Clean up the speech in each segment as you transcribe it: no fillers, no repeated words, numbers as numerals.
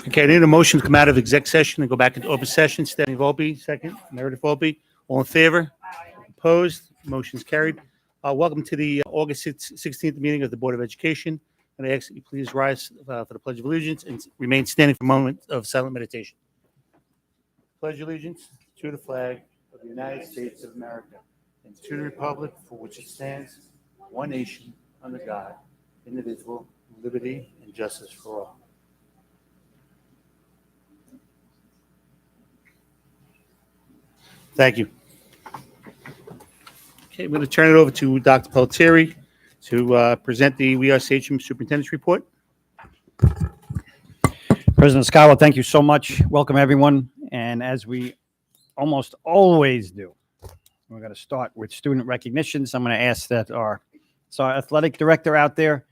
Okay, I need a motion to come out of exec session and go back into open session. Standing Volpe, second. Meredith Volpe, all in favor? Opposed? Motion's carried. Welcome to the August 16th meeting of the Board of Education. And I ask that you please rise for the Pledge of Allegiance and remain standing for a moment of silent meditation. Pledge allegiance to the flag of the United States of America and to the republic for which it stands, one nation, under God, indivisible, liberty, and justice for all. Thank you. Okay, I'm going to turn it over to Dr. Pelletieri to present the We Are Sachem Superintendent's Report. President Schuyler, thank you so much. Welcome, everyone. And as we almost always do, we're going to start with student recognitions. I'm going to ask that our athletic director out there,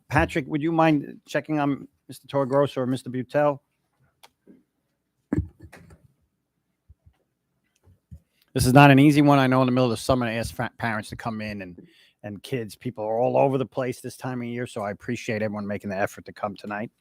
Patrick, would you mind checking on Mr. Torgrosso or Mr. Butel? This is not an easy one. I know in the middle of the summer, I ask parents to come in and kids. People are all over the place this time of year, so I appreciate everyone making the effort to come tonight.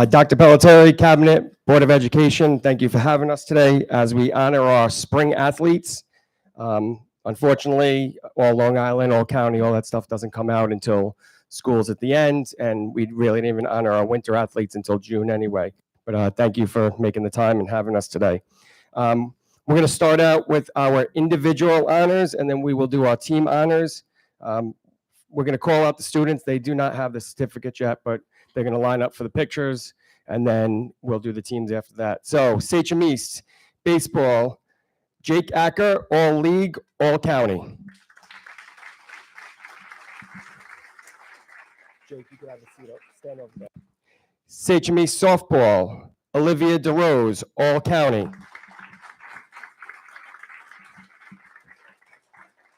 Dr. Pelletieri, Cabinet, Board of Education, thank you for having us today as we honor our spring athletes. Unfortunately, all Long Island, all county, all that stuff doesn't come out until school's at the end, and we really didn't even honor our winter athletes until June anyway. But thank you for making the time and having us today. We're going to start out with our individual honors, and then we will do our team honors. We're going to call out the students. They do not have the certificate yet, but they're going to line up for the pictures, and then we'll do the teams after that. So, Sachem East, baseball, Jake Acker, all league, all county. Jake, you can have a seat up. Stand over there. Sachem East softball, Olivia DeRose, all county.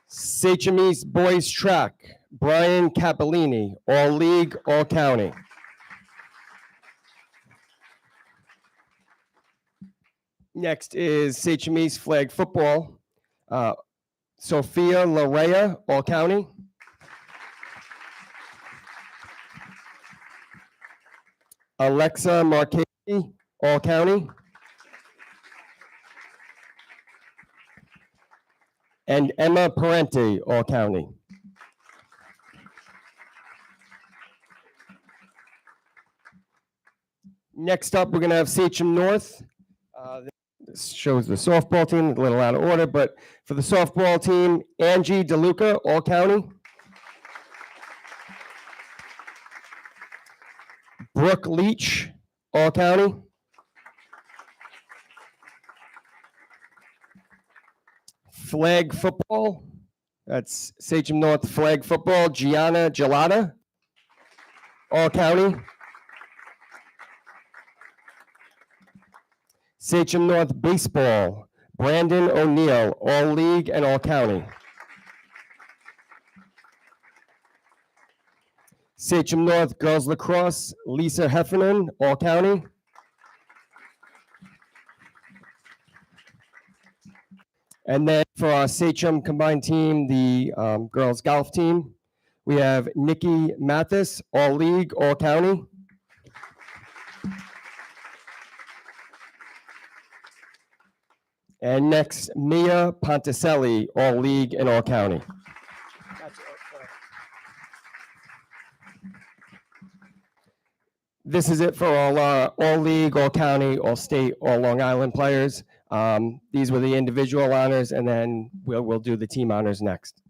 Sachem East boys track, Brian Capellini, all league, all county. Next is Sachem East flag football. Sophia Larea, all county. Alexa Marchetti, all county. And Emma Parenti, all county. Next up, we're going to have Sachem North. This shows the softball team, a little out of order, but for the softball team, Angie DeLuca, all county. Brooke Leach, all county. Flag football, that's Sachem North flag football, Gianna Gelata, all county. Sachem North baseball, Brandon O'Neill, all league and all county. Sachem North girls lacrosse, Lisa Heffernan, all county. And then for our Sachem combined team, the girls golf team, we have Nikki Mathis, all league, all county. And next, Mia Ponticelli, all league and all county. This is it for all league, all county, all state, all Long Island players. These were the individual honors, and then we'll do the team honors next.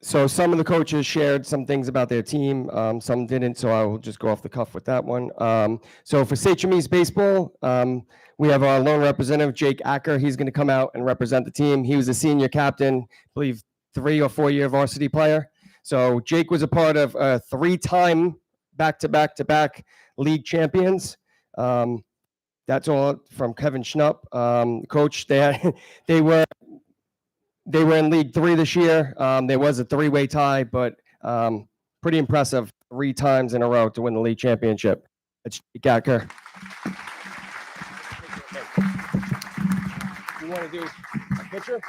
So some of the coaches shared some things about their team, some didn't, so I will just go off the cuff with that one. So for Sachem East Baseball, we have our lone representative, Jake Acker. He's going to come out and represent the team. He was a senior captain, I believe 3 or 4 year varsity player. So Jake was a part of a 3-time back-to-back league champions. That's all from Kevin Schnupp. Coach, they were in League 3 this year. There was a 3-way tie, but pretty impressive 3 times in a row to win the league championship. It's Jake Acker. You want to do a picture?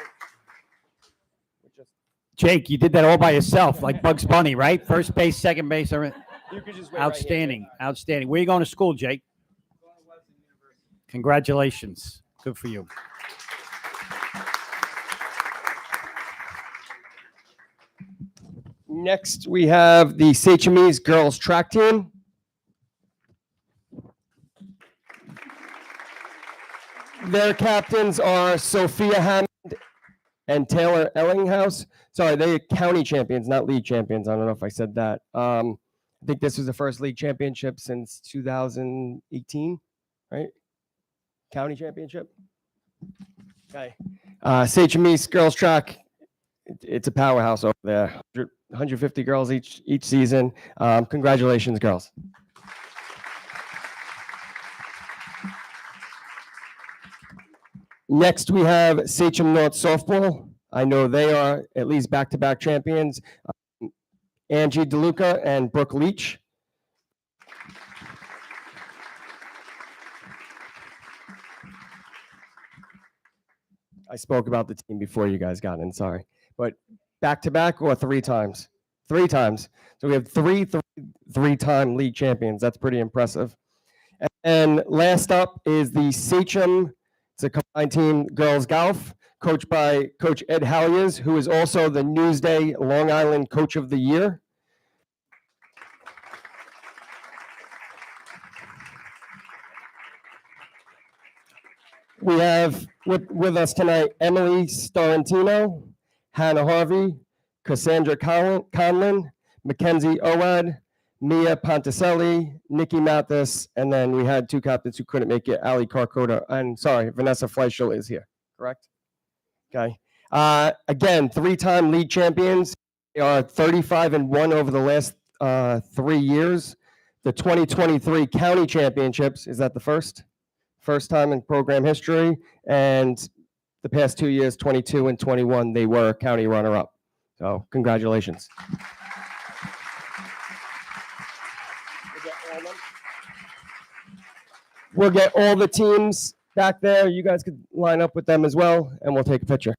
Jake, you did that all by yourself, like Bugs Bunny, right? First base, second base. You could just wait Outstanding. Outstanding. Where are you going to school, Jake? Congratulations. Good for you. Next, we have the Sachem East girls track team. Their captains are Sophia Hammond and Taylor Ellinghouse. Sorry, they're county champions, not league champions. I don't know if I said that. I think this was the first league championship since 2018, right? County championship. Okay. Sachem East girls track. It's a powerhouse over there. 150 girls each season. Congratulations, girls. Next, we have Sachem North softball. I know they are at least back-to-back champions. Angie DeLuca and Brooke Leach. I spoke about the team before you guys got in, sorry. But back-to-back or 3 times? 3 times. So we have three-time league champions. That's pretty impressive. And last up is the Sachem, it's a combined team, girls golf, coached by Coach Ed Halyers, who is also the Newsday Long Island Coach of the Year. We have with us tonight Emily Starantino, Hannah Harvey, Cassandra Conlin, Mackenzie Owad, Mia Ponticelli, Nikki Mathis, and then we had 2 captains who couldn't make it, Ali Carcota, and sorry, Vanessa Fleischel is here, correct? Okay. Again, 3-time league champions. They are 35-1 over the last 3 years. The 2023 county championships, is that the first? First time in program history. And the past 2 years, 22 and 21, they were county runner-up. So congratulations. We'll get all the teams back there. You guys could line up with them as well, and we'll take a picture.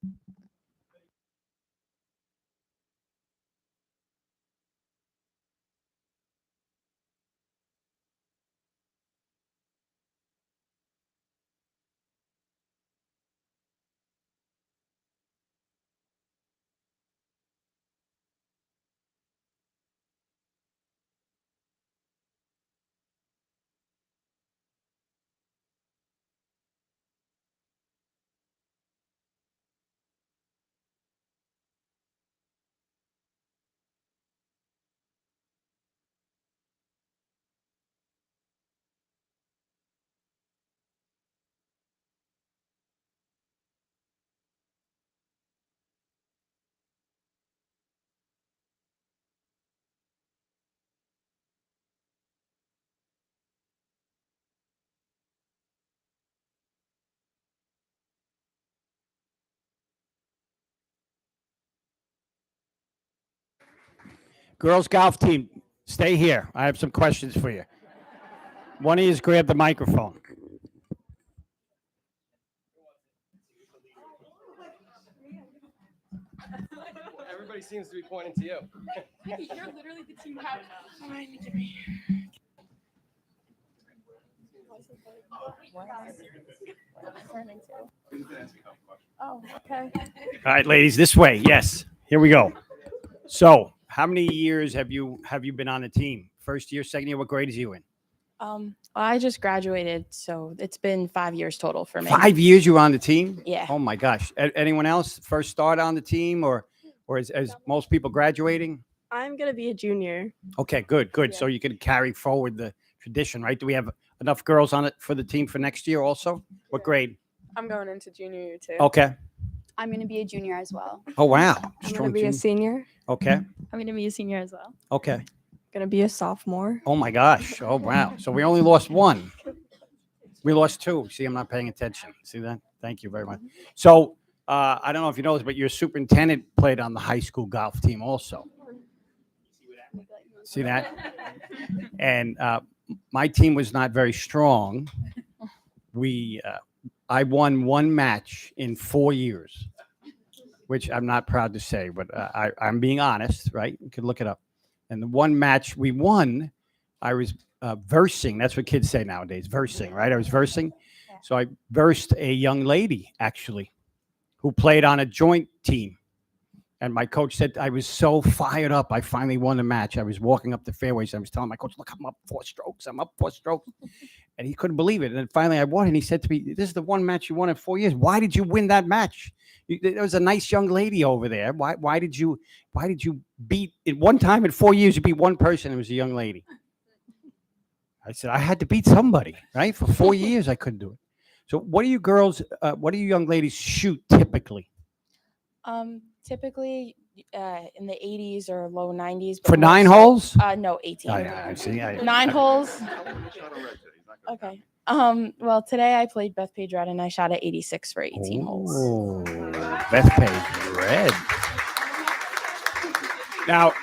Girls golf team, stay here. I have some questions for you. One of you grab the microphone. Everybody seems to be pointing to you. You're literally the team captain. Fine, give me. Oh, okay. All right, ladies, this way. Yes, here we go. So, how many years have you been on the team? First year, second year. What grade is you in? I just graduated, so it's been 5 years total for me. 5 years you were on the team? Yeah. Oh my gosh. Anyone else first start on the team, or as most people graduating? I'm gonna be a junior. Okay, good. Yeah. So you can carry forward the tradition, right? Do we have enough girls on it for the team for next year also? What grade? I'm going into junior year too. Okay. I'm going to be a junior as well. Oh wow. I'm Strong gonna be a junior. senior. Okay. I'm going to be a senior as well. Okay. Gonna be a sophomore. Oh my gosh. Oh wow. So we only lost one. We lost two. See, I'm not paying attention. See that? Thank you very much. So I don't know if you know this, but your superintendent played on the high school golf team also. See that? And my team was not very strong. I won one match in 4 years, which I'm not proud to say, but I'm being honest, right? You can look it up. And the one match we won, I was versing. That's what kids say nowadays, versing, right? I was versing. So I versed a young lady, actually, who played on a joint team. And my coach said I was so fired up. I finally won the match. I was walking up the fairways. I was telling my coach, look, I'm up 4 strokes. I'm up 4 strokes. And he couldn't believe it. And then finally I won. And he said to me, this is the one match you won in 4 years. Why did you win that match? There was a nice young lady over there. Why did you beat at one time in 4 years? You beat one person. It was a young lady. I said, I had to beat somebody, right? For 4 years, I couldn't do it. So what do you girls, what do you young ladies shoot typically? Typically in the 80s or low 90s. but For 9 more so- holes? No, 18. Oh, yeah, I see. 9 holes. Okay. Well, today I played Beth Page Red and I shot at 86 for 18 holes. Oh, Beth Page Red. Now,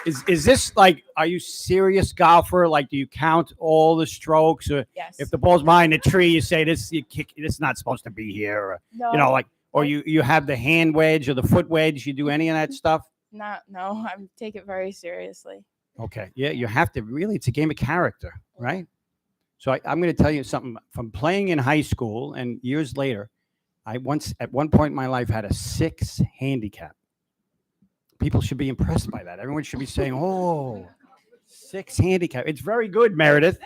is this like, are you serious golfer? Like, do you count all the strokes? Or Yes. if the ball's behind the tree, you say this, you kick, this is not supposed to be here. Or, no, you know, like, or you have the hand wedge or the foot wedge. You do any of that stuff? no, I take it very seriously. Okay. Yeah, you have to really, it's a game of character, right? So I'm going to tell you something from playing in high school and years later, I once, at one point in my life, had a 6 handicap. People should be impressed by that. Everyone should be saying, oh, 6 handicap. It's very good, Meredith.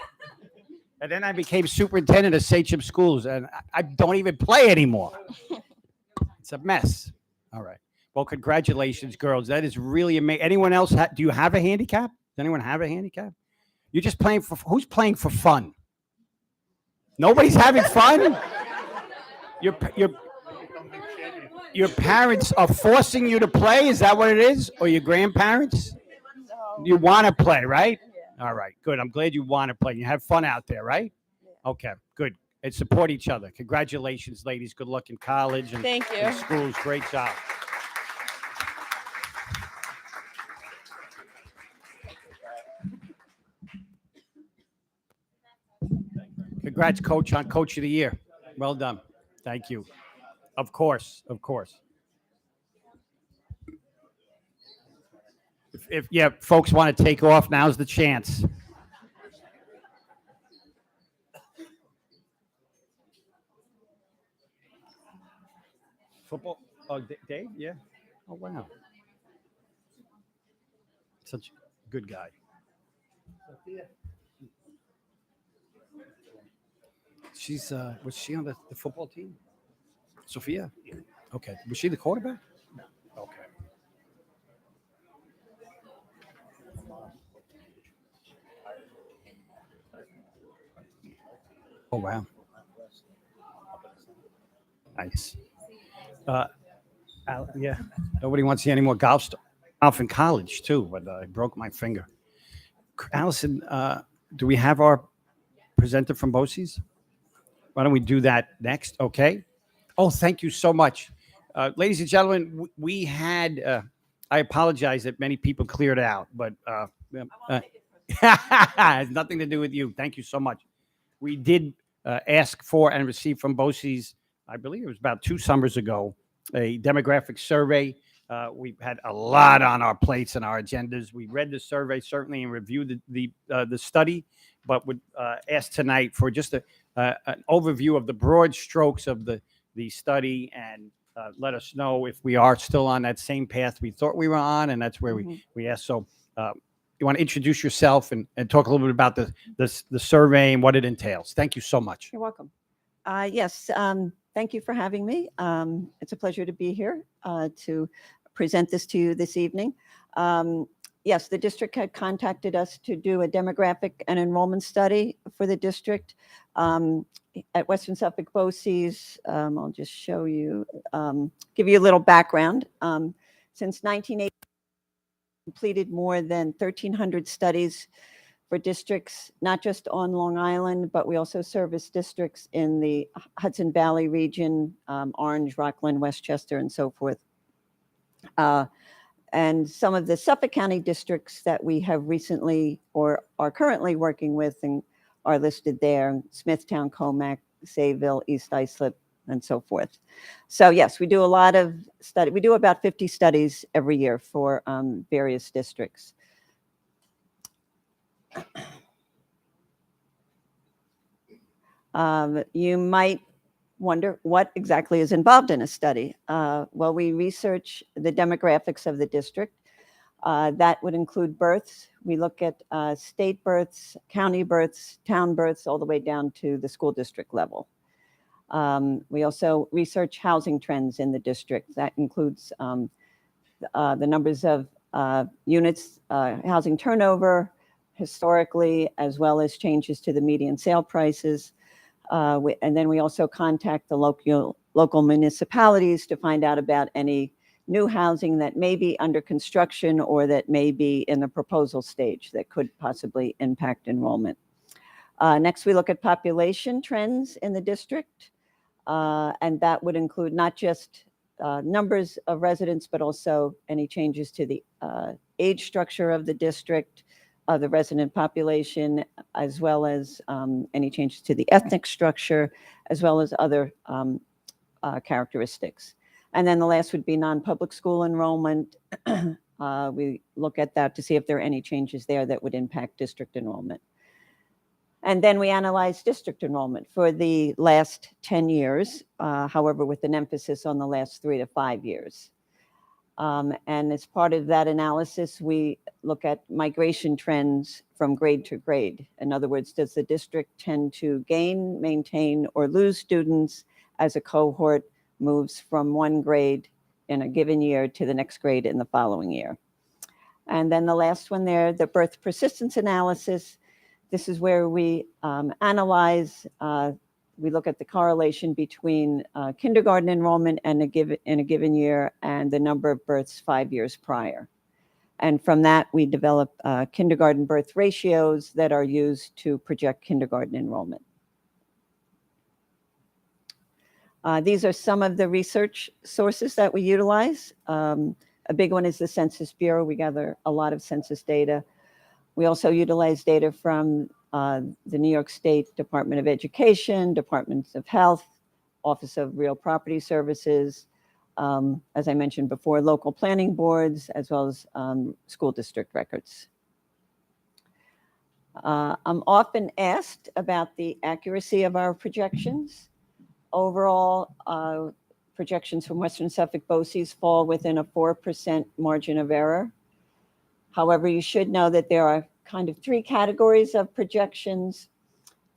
And then I became superintendent of Sachem Schools, and I don't even play anymore. It's a mess. All right. Well, congratulations, girls. That is really amazing. Anyone else? Do you have a handicap? Does anyone have a handicap? You're just playing for, who's playing for fun? Nobody's having fun? Your parents are forcing you to play? Is that what it is? Or your grandparents? You want to play, right? All right, good. I'm glad you want to play. You have fun out there, right? Okay, good. And support each other. Congratulations, ladies. Good luck in college and Thank in you. schools. Great job. Congrats, Coach, on Coach of the Year. Well done. Thank you. Of course, of course. If yeah, folks want to take off, now's the chance. Football? Oh, Dave? Yeah. Oh, wow. Such a good guy. She's was she on the football team? Sophia? Okay. Was she the quarterback? Okay. Oh wow. Nice. Yeah. Nobody wants to see any more golf stuff. Off in college too, but I broke my finger. Allison, do we have our presenter from BOCES? Why don't we do that next? Okay. Oh, thank you so much. Ladies and gentlemen, we had, I apologize that many people cleared out, but has nothing to do with you. Thank you so much. We did ask for and receive from BOCES, I believe it was about 2 summers ago, a demographic survey. We've had a lot on our plates and our agendas. We read the survey certainly and reviewed the study, but would ask tonight for just an overview of the broad strokes of the study and let us know if we are still on that same path we thought we were on, and that's where we asked. So you want to introduce yourself and talk a little bit about the survey and what it entails. Thank you so much. You're welcome. Yes, thank you for having me. It's a pleasure to be here to present this to you this evening. Yes, the district had contacted us to do a demographic and enrollment study for the district. At Western Suffolk BOCES, I'll just show you, give you a little background. Since 1980, completed more than 1,300 studies for districts, not just on Long Island, but we also service districts in the Hudson Valley region, Orange, Rockland, Westchester, and so forth. And some of the Suffolk County districts that we have recently or are currently working with and are listed there: Smithtown, Comac, Sayville, East Islip, and so forth. So yes, we do a lot of study. We do about 50 studies every year for various districts. You might wonder what exactly is involved in a study. Well, we research the demographics of the district. That would include births. We look at state births, county births, town births, all the way down to the school district level. We also research housing trends in the district. That includes the numbers of units, housing turnover historically, as well as changes to the median sale prices. And then we also contact the local municipalities to find out about any new housing that may be under construction or that may be in the proposal stage that could possibly impact enrollment. Next, we look at population trends in the district, and that would include not just numbers of residents, but also any changes to the age structure of the district, the resident population, as well as any changes to the ethnic structure, as well as other characteristics. And then the last would be non-public school enrollment. We look at that to see if there are any changes there that would impact district enrollment. And then we analyze district enrollment for the last 10 years, however, with an emphasis on the last 3 to 5 years. And as part of that analysis, we look at migration trends from grade to grade. In other words, does the district tend to gain, maintain, or lose students as a cohort moves from one grade in a given year to the next grade in the following year? And then the last one there, the birth persistence analysis. This is where we analyze, we look at the correlation between kindergarten enrollment and in a given year and the number of births 5 years prior. And from that, we develop kindergarten birth ratios that are used to project kindergarten enrollment. These are some of the research sources that we utilize. A big one is the Census Bureau. We gather a lot of census data. We also utilize data from the New York State Department of Education, Departments of Health, Office of Real Property Services, as I mentioned before, local planning boards, as well as school district records. I'm often asked about the accuracy of our projections. Overall, projections from Western Suffolk BOCES fall within a 4% margin of error. However, you should know that there are kind of three categories of projections.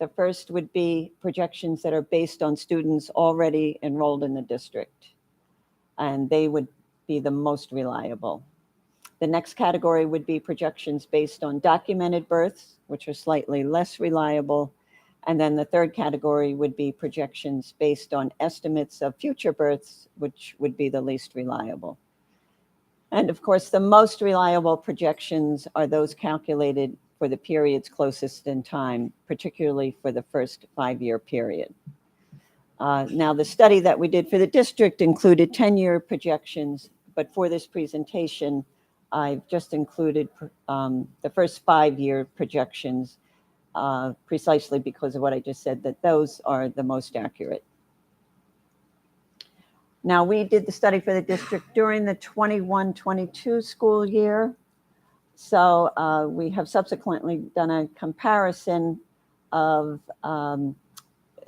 The first would be projections that are based on students already enrolled in the district, and they would be the most reliable. The next category would be projections based on documented births, which are slightly less reliable. And then the third category would be projections based on estimates of future births, which would be the least reliable. And of course, the most reliable projections are those calculated for the periods closest in time, particularly for the first 5-year period. Now, the study that we did for the district included 10-year projections, but for this presentation, I've just included the first 5-year projections, precisely because of what I just said, that those are the most accurate. Now, we did the study for the district during the 21-22 school year. So we have subsequently done a comparison of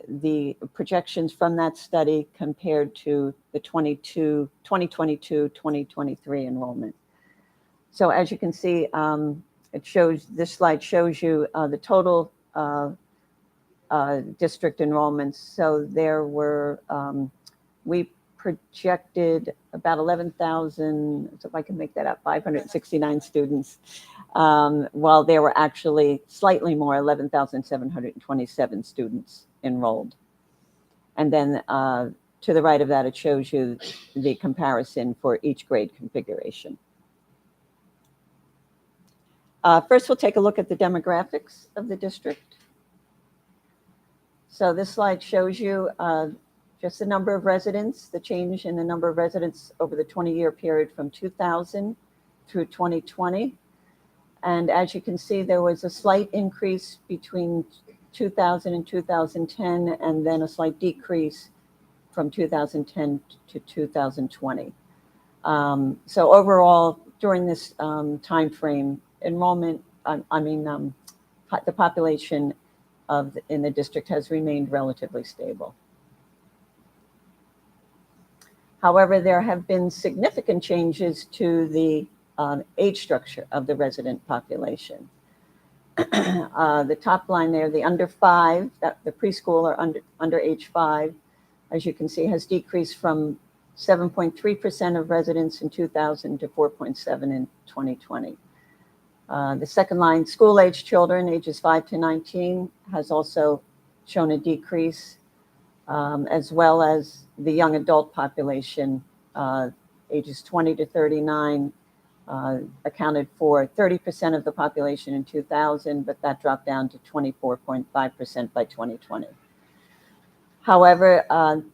the projections from that study compared to the 2022-2023 enrollment. So as you can see, this slide shows you the total district enrollments. So there were, we projected about 11,000, so if I can make that up, 569 students, while there were actually slightly more, 11,727 students enrolled. And then to the right of that, it shows you the comparison for each grade configuration. First, we'll take a look at the demographics of the district. So this slide shows you just the number of residents, the change in the number of residents over the 20-year period from 2000 through 2020. And as you can see, there was a slight increase between 2000 and 2010, and then a slight decrease from 2010 to 2020. So overall, during this time frame, enrollment, the population in the district has remained relatively stable. However, there have been significant changes to the age structure of the resident population. The top line there, the under 5, the preschool or under age 5, as you can see, has decreased from 7.3% of residents in 2000 to 4.7% in 2020. The second line, school-age children, ages 5 to 19, has also shown a decrease, as well as the young adult population, ages 20 to 39, accounted for 30% of the population in 2000, but that dropped down to 24.5% by 2020. However,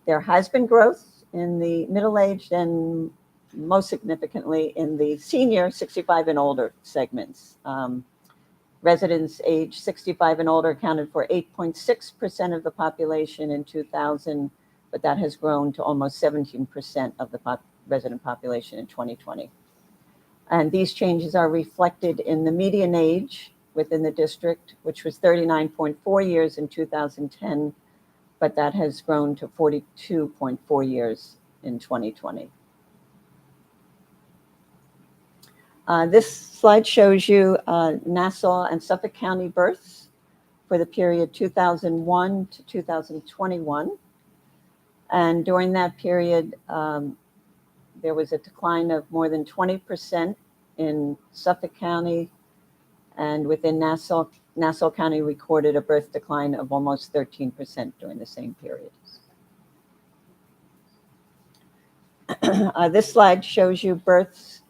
there has been growth in the middle-aged and most significantly in the senior 65 and older segments. Residents age 65 and older accounted for 8.6% of the population in 2000, but that has grown to almost 17% of the resident population in 2020. And these changes are reflected in the median age within the district, which was 39.4 years in 2010, but that has grown to 42.4 years in 2020. This slide shows you Nassau and Suffolk County births for the period 2001 to 2021. And during that period, there was a decline of more than 20% in Suffolk County, and within Nassau County recorded a birth decline of almost 13% during the same period. This slide shows you births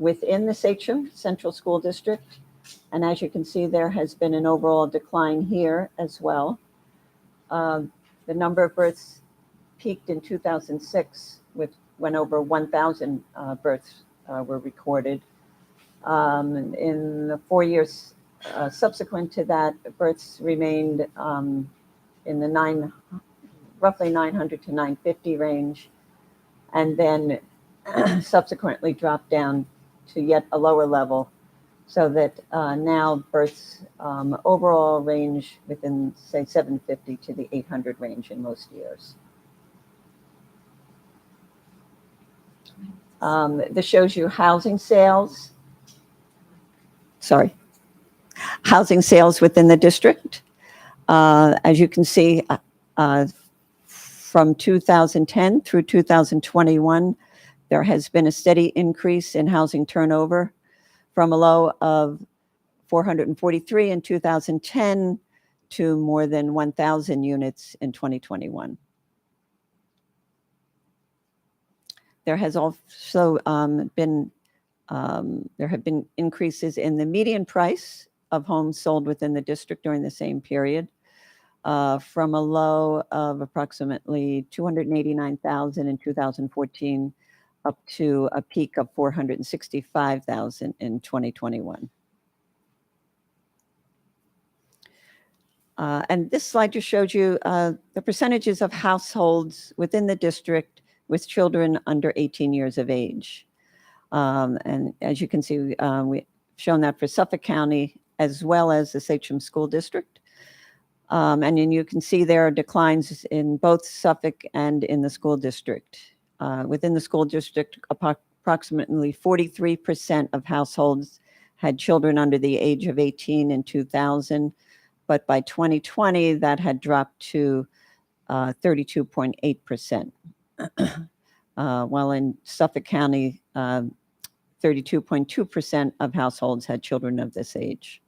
within the Sachem Central School District. And as you can see, there has been an overall decline here as well. The number of births peaked in 2006, when over 1,000 births were recorded. In the 4 years subsequent to that, births remained in the roughly 900 to 950 range, and then subsequently dropped down to yet a lower level, so that now births overall range within, say, 750 to the 800 range in most years. This shows you housing sales. Housing sales within the district. As you can see, from 2010 through 2021, there has been a steady increase in housing turnover from a low of 443 in 2010 to more than 1,000 units in 2021. There has also been increases in the median price of homes sold within the district during the same period, from a low of approximately $289,000 in 2014 up to a peak of $465,000 in 2021. And this slide just shows you the percentages of households within the district with children under 18 years of age. And as you can see, we've shown that for Suffolk County as well as the Sachem School District. And then you can see there are declines in both Suffolk and in the school district. Within the school district, approximately 43% of households had children under the age of 18 in 2000, but by 2020, that had dropped to 32.8%. While in Suffolk County, 32.2% of households had children of this age.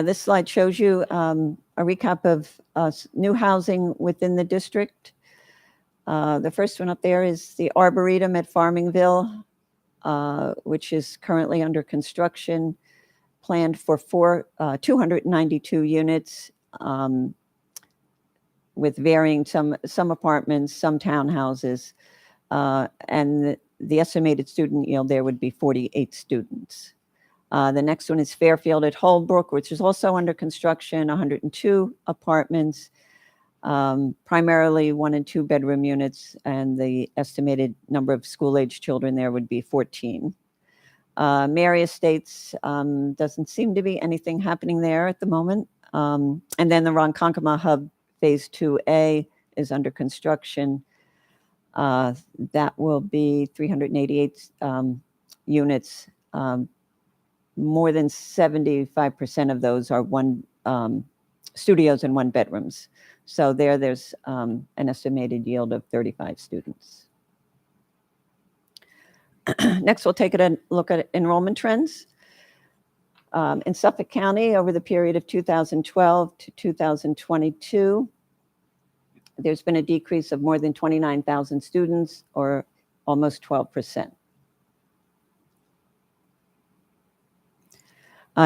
This slide shows you a recap of new housing within the district. The first one up there is the Arboretum at Farmingville, which is currently under construction, planned for 292 units, with varying some apartments, some townhouses, and the estimated student yield there would be 48 students. The next one is Fairfield at Holbrook, which is also under construction, 102 apartments, primarily 1 and 2 bedroom units, and the estimated number of school-age children there would be 14. Mary Estates, doesn't seem to be anything happening there at the moment. And then the Ronkonkoma Hub Phase 2A is under construction. That will be 388 units. More than 75% of those are studios and 1 bedrooms. So there's an estimated yield of 35 students. Next, we'll take a look at enrollment trends. In Suffolk County, over the period of 2012 to 2022, there's been a decrease of more than 29,000 students, or almost 12%.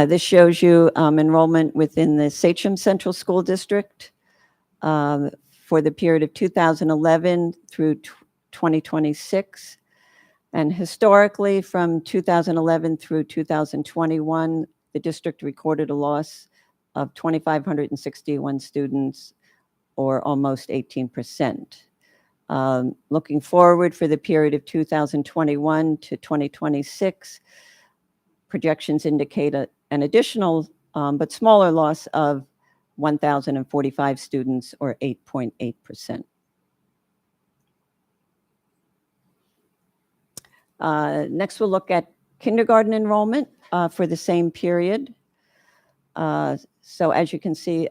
This shows you enrollment within the Sachem Central School District for the period of 2011 through 2026. And historically, from 2011 through 2021, the district recorded a loss of 2,561 students, or almost 18%. Looking forward for the period of 2021 to 2026, projections indicate an additional but smaller loss of 1,045 students, or 8.8%. Next, we'll look at kindergarten enrollment for the same period. So as you can see,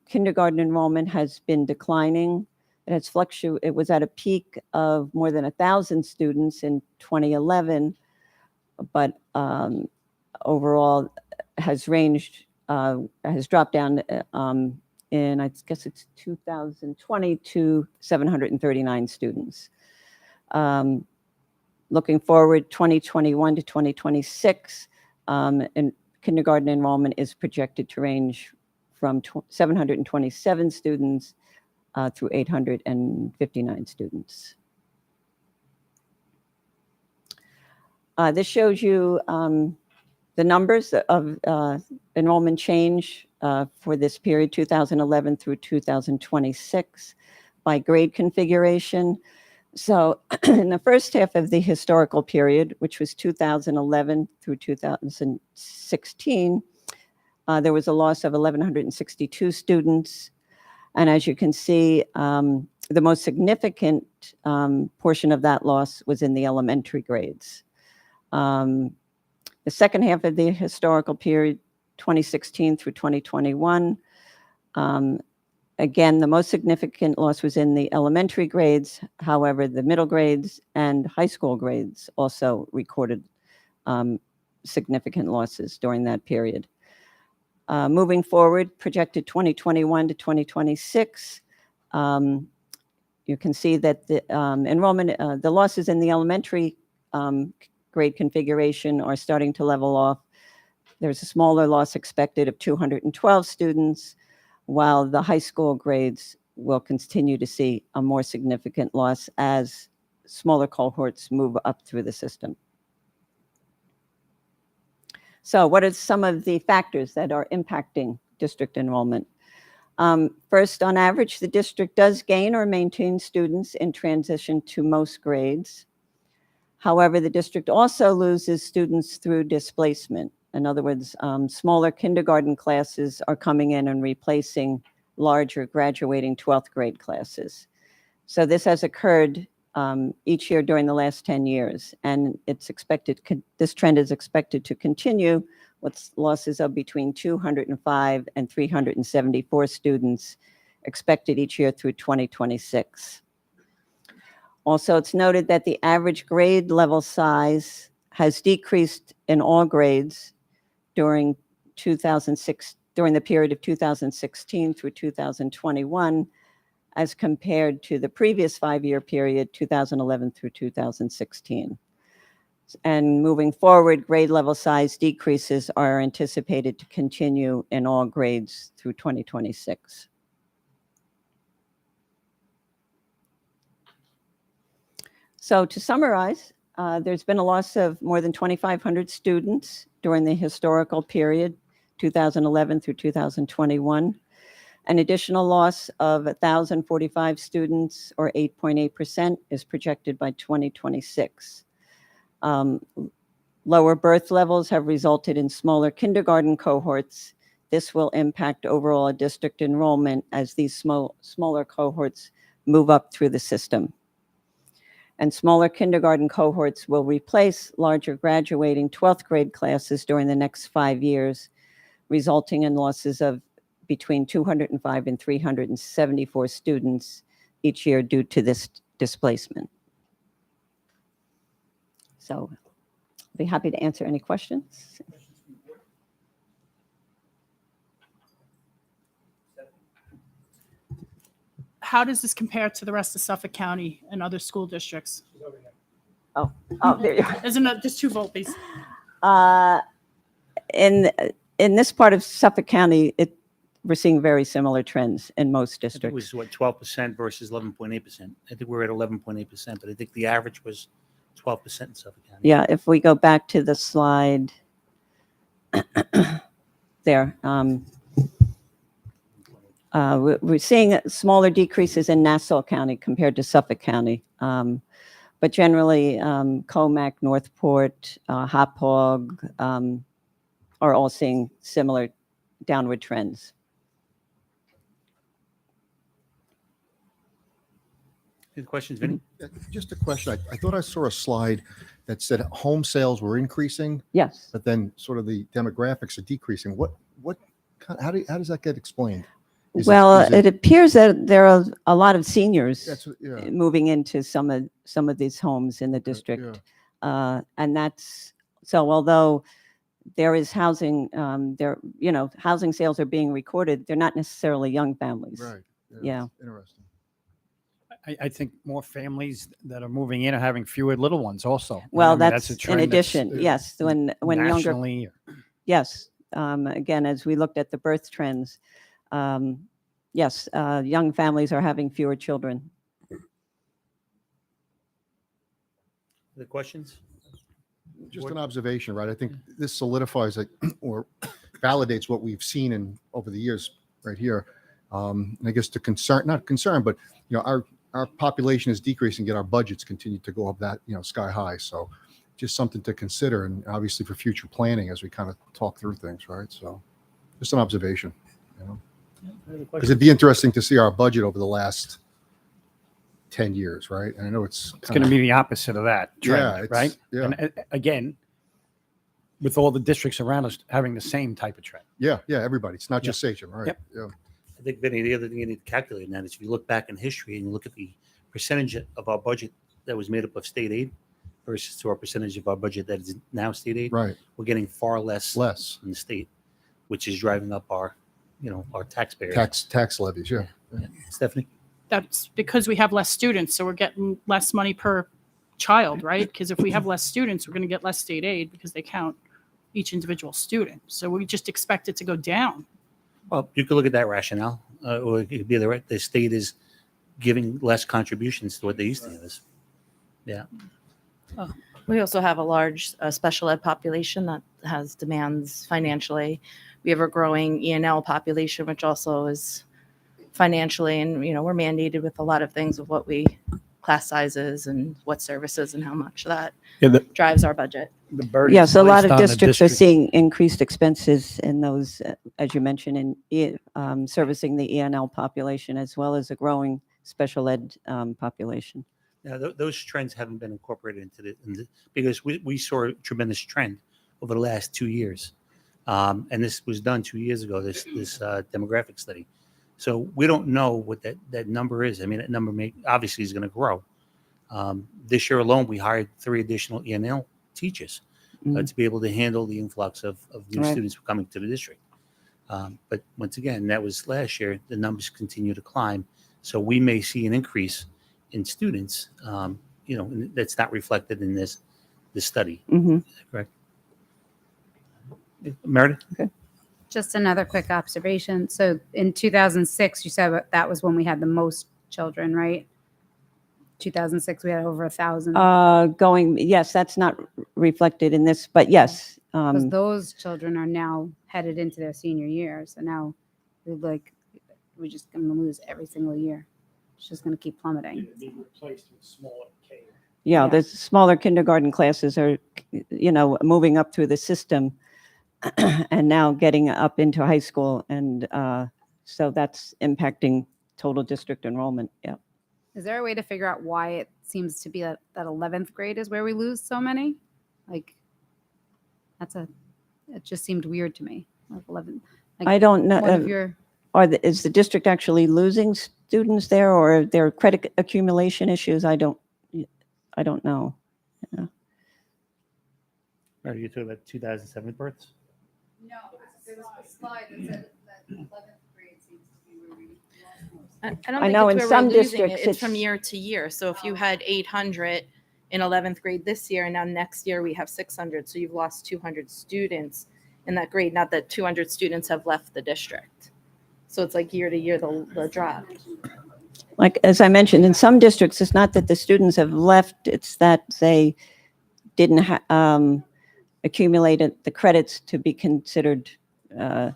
kindergarten enrollment has been declining. It was at a peak of more than 1,000 students in 2011, but overall has dropped down in, I guess it's 2020, to 739 students. Looking forward, 2021 to 2026, and kindergarten enrollment is projected to range from 727 students through 859 students. This shows you the numbers of enrollment change for this period, 2011 through 2026, by grade configuration. So in the first half of the historical period, which was 2011 through 2016, there was a loss of 1,162 students. And as you can see, the most significant portion of that loss was in the elementary grades. The second half of the historical period, 2016 through 2021, again, the most significant loss was in the elementary grades. However, the middle grades and high school grades also recorded significant losses during that period. Moving forward, projected 2021 to 2026, you can see that the enrollment, the losses in the elementary grade configuration are starting to level off. There's a smaller loss expected of 212 students, while the high school grades will continue to see a more significant loss as smaller cohorts move up through the system. So what are some of the factors that are impacting district enrollment? First, on average, the district does gain or maintain students in transition to most grades. However, the district also loses students through displacement. In other words, smaller kindergarten classes are coming in and replacing larger graduating 12th grade classes. So this has occurred each year during the last 10 years, and it's expected, this trend is expected to continue with losses of between 205 and 374 students expected each year through 2026. Also, it's noted that the average grade level size has decreased in all grades during the period of 2016 through 2021, as compared to the previous 5-year period, 2011 through 2016. And moving forward, grade level size decreases are anticipated to continue in all grades through 2026. So to summarize, there's been a loss of more than 2,500 students during the historical period, 2011 through 2021. An additional loss of 1,045 students, or 8.8%, is projected by 2026. Lower birth levels have resulted in smaller kindergarten cohorts. This will impact overall district enrollment as these smaller cohorts move up through the system. And smaller kindergarten cohorts will replace larger graduating 12th grade classes during the next 5 years, resulting in losses of between 205 and 374 students each year due to this displacement. So I'll be happy to answer any questions. How does this compare to the rest of Suffolk County and other school districts? Oh, there you are. There's 2 Volpes. In this part of Suffolk County, we're seeing very similar trends in most I think it districts. was, 12% versus 11.8%. I think we're at 11.8%, but I think the average was 12% in Suffolk County. Yeah, if we go back to the slide there, we're seeing smaller decreases in Nassau County compared to Suffolk County. But generally, Comac, Northport, Hauppauge are all seeing similar downward trends. Any questions, Vinny? Just a question. I thought I saw a slide that said home sales were increasing, Yes. but then sort of the demographics are decreasing. How does that get explained? Well, it appears that there are a lot of seniors That's yeah. moving into some of these homes in the district. And that's, so although there is housing, housing sales are being recorded, they're not necessarily young families. Right. Yeah. Interesting. I think more families that are moving in are having fewer little ones also. Well, I mean, that's a in trend that's, addition, yes, when younger, nationally. yes. Again, as we looked at the birth trends, yes, young families are having fewer children. Other questions? Just Board? an observation, right? I think this solidifies it or validates what we've seen in over the years right here. And I guess the concern, not concern, but our population is decreasing, yet our budgets continue to go up that sky high. So just something to consider, and obviously for future planning as we kind of talk through things, right? So just an observation, Other because questions? it'd be interesting to see our budget over the last 10 years, right? And I know it's It's going to be the opposite of that trend, Yeah, it's- right? yeah. And again, with all the districts around us having the same type of trend. yeah, everybody. It's not just Sachem, right? Yep. Yeah. I think, Vinny, the other thing you need to calculate in that is if you look back in history and you look at the percentage of our budget that was made up of state aid versus to our percentage of our budget that is now state aid, Right. we're getting far less Less in the state, which is driving up our, our taxpayers. tax levies. Yeah. Stephanie? That's because we have less students, so we're getting less money per child, right? Because if we have less students, we're going to get less state aid because they count each individual student. So we just expect it to go down. Well, you could look at that rationale, or it could be the state is giving less contributions to what they used to give us. Yeah. We also have a large special ed population that has demands financially. We have a growing ENL population, which also is financially, and we're mandated with a lot of things of what we class sizes and what services and how much that drives our budget. The burden Yes, a lot placed of on the districts are district. seeing increased expenses in those, as you mentioned, in servicing the ENL population as well as a growing special ed population. Now, those trends haven't been incorporated into because we saw a tremendous trend over the last 2 years. And this was done 2 years ago, this demographic study. So we don't know what that number is. I mean, that number obviously is going to grow. This year alone, we hired 3 additional ENL teachers to be able to handle the influx of new Right. students coming to the district. But once again, that was last year. The numbers continue to climb. So we may see an increase in students, and that's not reflected in this study. Mhm. Correct. Meredith? Just another quick observation. So in 2006, you said that was when we had the most children, right? 2006, we had over 1,000. Yes, that's not reflected in this, but yes. Because those children are now headed into their senior year. So now we're just going to lose every single year. It's just going to keep plummeting. Yeah, Yeah. the smaller kindergarten classes are, moving up through the system and now getting up into high school. And so that's impacting total district enrollment. Yeah. Is there a way to figure out why it seems to be that 11th grade is where we lose so many? Like, it just seemed weird to me. Like 11. Like I don't know. one of your, Is the district actually losing students there, or are there credit accumulation issues? I don't know. Are you talking about 2007 births? no, there was a slide that said that 11th grade seems to be where we I don't I think know it's in where some we're losing districts it. It's from it's- year to year. So if you had 800 in 11th grade this year, and now next year we have 600, so you've lost 200 students in that grade. Not that 200 students have left the district. So it's like year to year the drop. Like, as I mentioned, in some districts, it's not that the students have left, it's that they didn't accumulate the credits to be considered, to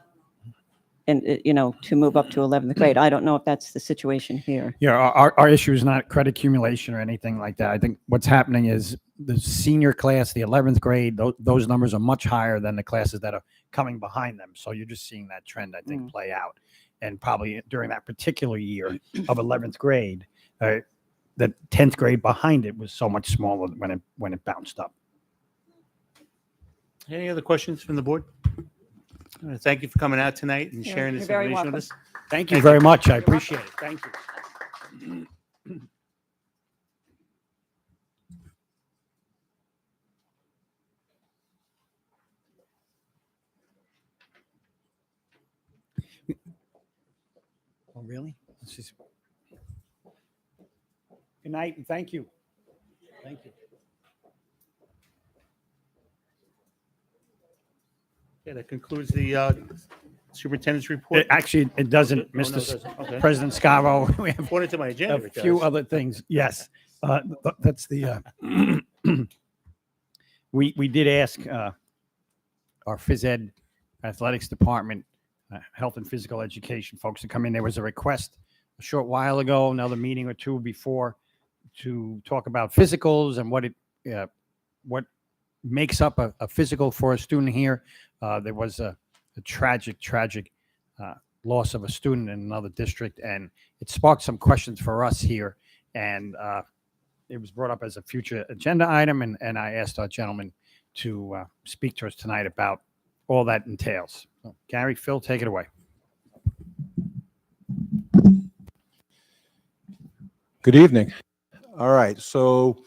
move up to 11th grade. I don't know if that's the situation here. Yeah, our issue is not credit accumulation or anything like that. I think what's happening is the senior class, the 11th grade, those numbers are much higher than the classes that are coming behind them. So you're just seeing that trend, I think, play out. And probably during that particular year of 11th grade, the 10th grade behind it was so much smaller when it bounced up. Any other questions from the board? Thank you for coming out tonight and Yeah, sharing this you're very information with us. Thank you very much. I appreciate it. Thank you. Oh, really? This is Good night, and thank you. Thank you. Okay, that concludes the superintendent's report. Actually, it doesn't, Oh, no, it Mr. doesn't. Okay. President Scavo. We have According to my agenda, a it few does. other things. Yes, that's the. We did ask our phys ed athletics department, health and physical education folks to come in. There was a request a short while ago, another meeting or two before, to talk about physicals and what makes up a physical for a student here. There was a tragic loss of a student in another district, and it sparked some questions for us here. And it was brought up as a future agenda item, and I asked our gentleman to speak to us tonight about all that entails. So, Gary, Phil, take it away. Good evening. All right, so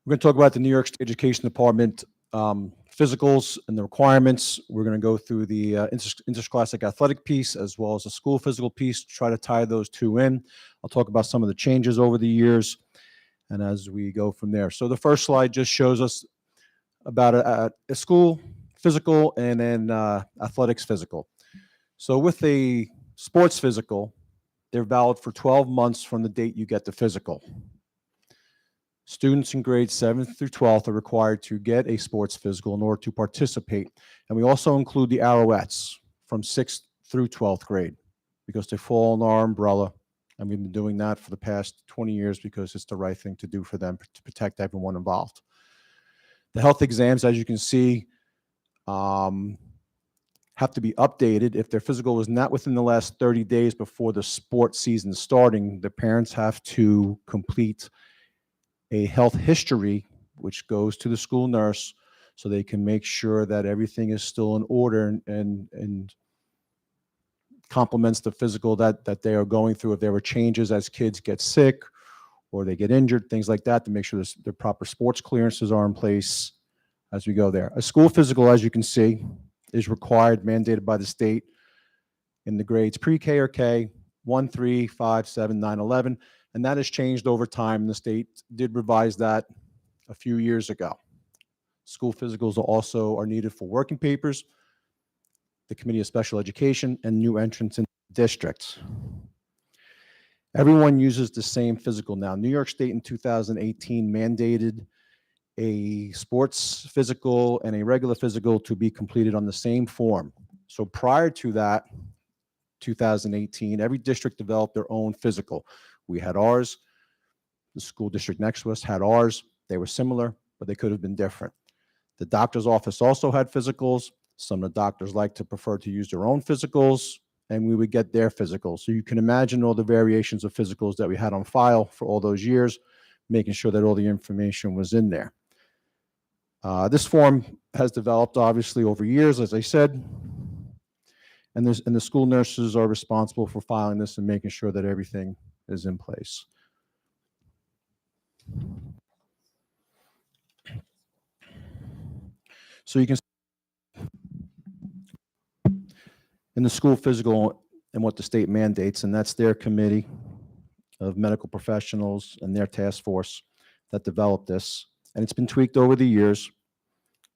we're going to talk about the New York State Education Department physicals and the requirements. We're going to go through the interscholastic athletic piece as well as the school physical piece, try to tie those two in. I'll talk about some of the changes over the years, and as we go from there. So the first slide just shows us about a school physical and then athletics physical. So with a sports physical, they're valid for 12 months from the date you get the physical. Students in grades 7th through 12th are required to get a sports physical in order to participate. And we also include the Arrowettes from 6th through 12th grade because they fall under our umbrella. And we've been doing that for the past 20 years because it's the right thing to do for them to protect everyone involved. The health exams, as you can see, have to be updated. If their physical was not within the last 30 days before the sports season starting, the parents have to complete a health history, which goes to the school nurse so they can make sure that everything is still in order and complements the physical that they are going through. If there were changes as kids get sick or they get injured, things like that, to make sure the proper sports clearances are in place as we go there. A school physical, as you can see, is required, mandated by the state in the grades pre-K or K, 1, 3, 5, 7, 9, 11. And that has changed over time. The state did revise that a few years ago. School physicals are needed for working papers, the Committee of Special Education, and new entrants in districts. Everyone uses the same physical now. New York State in 2018 mandated a sports physical and a regular physical to be completed on the same form. So prior to that, 2018, every district developed their own physical. We had ours. The school district next to us had ours. They were similar, but they could have been different. The doctor's office also had physicals. Some of the doctors like to prefer to use their own physicals, and we would get their physicals. So you can imagine all the variations of physicals that we had on file for all those years, making sure that all the information was in there. This form has developed obviously over years, as I said, and the school nurses are responsible for filing this and making sure that everything is in place. So you can see in the school physical and what the state mandates, and that's their committee of medical professionals and their task force that developed this. And it's been tweaked over the years,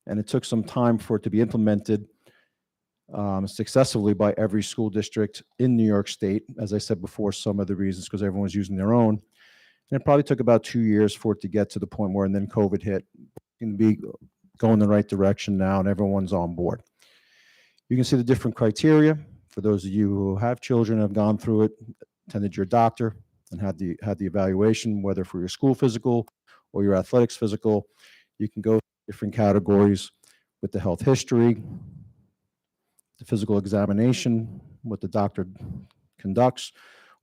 and it took some time for it to be implemented successfully by every school district in New York State. As I said before, some of the reasons because everyone was using their own. And it probably took about 2 years for it to get to the point where, and then COVID hit, can be going the right direction now, and everyone's on board. You can see the different criteria for those of you who have children, have gone through it, attended your doctor, and had the evaluation, whether for your school physical or your athletics physical. You can go through different categories with the health history, the physical examination, what the doctor conducts,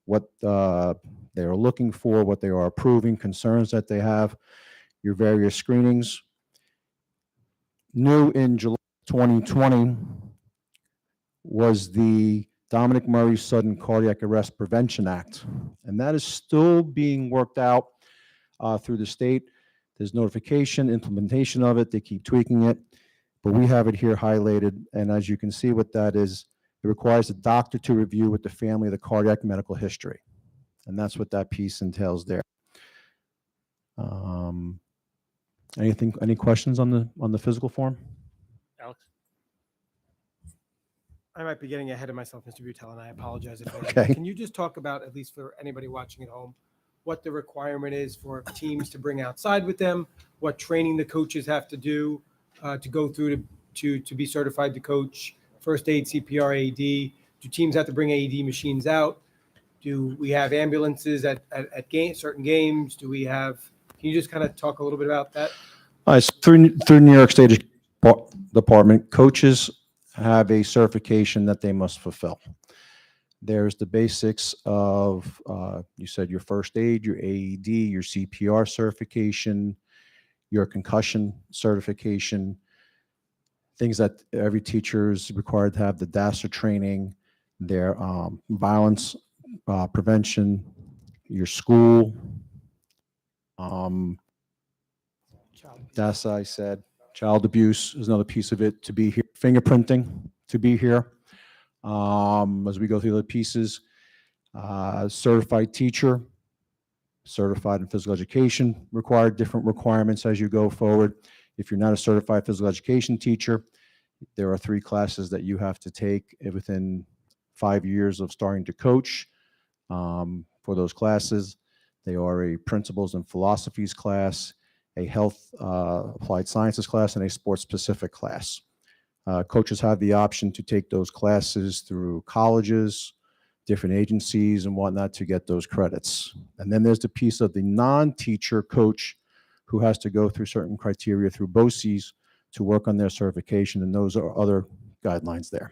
what they are looking for, what they are approving, concerns that they have, your various screenings. New in July 2020 was the Dominic Murray Sudden Cardiac Arrest Prevention Act, and that is still being worked out through the state. There's notification, implementation of it. They keep tweaking it, but we have it here highlighted, and as you can see what that is, it requires the doctor to review with the family the cardiac medical history. And that's what that piece entails there. Any questions on the physical form? Alex? I might be getting ahead of myself, Mr. Butel, and I apologize if I am. Okay. Can you just talk about, at least for anybody watching at home, what the requirement is for teams to bring outside with them, what training the coaches have to do to go through to be certified to coach first aid, CPR, AED? Do teams have to bring AED machines out? Do we have ambulances at certain games? Do we have? Can you just kind of talk a little bit about that? All right, so through New York State Department, coaches have a certification that they must fulfill. There's the basics of, you said your first aid, your AED, your CPR certification, your concussion certification, things that every teacher is required to have, the DASSER training, their violence prevention, your school. That's, I said, child abuse is another piece of it to be here, fingerprinting to be here. As we go through the pieces, certified teacher, certified in physical education, required different requirements as you go forward. If you're not a certified physical education teacher, there are 3 classes that you have to take within 5 years of starting to coach. For those classes, they are a principles and philosophies class, a health applied sciences class, and a sports specific class. Coaches have the option to take those classes through colleges, different agencies and whatnot to get those credits. And then there's the piece of the non-teacher coach who has to go through certain criteria through BOCES to work on their certification, and those are other guidelines there.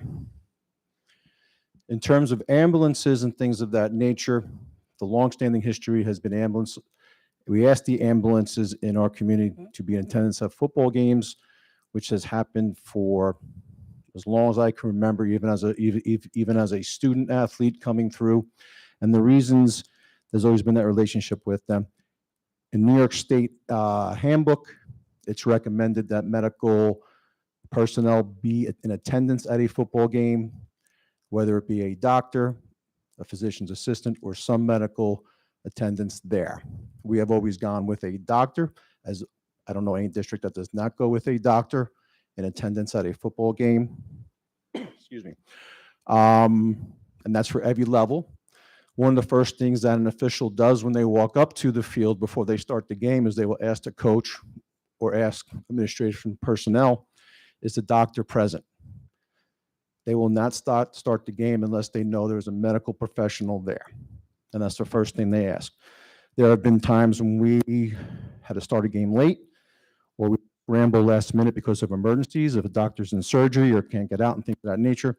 In terms of ambulances and things of that nature, the longstanding history has been ambulance. We asked the ambulances in our community to be in attendance at football games, which has happened for as long as I can remember, even as a student athlete coming through. And the reasons, there's always been that relationship with them. In New York State handbook, it's recommended that medical personnel be in attendance at a football game, whether it be a doctor, a physician's assistant, or some medical attendance there. We have always gone with a doctor, as I don't know any district that does not go with a doctor in attendance at a football game. Excuse me. And that's for every level. One of the first things that an official does when they walk up to the field before they start the game is they will ask the coach or ask administration personnel, is the doctor present? They will not start the game unless they know there's a medical professional there. And that's the first thing they ask. There have been times when we had to start a game late, or we ramble last minute because of emergencies, if a doctor's in surgery or can't get out and things of that nature,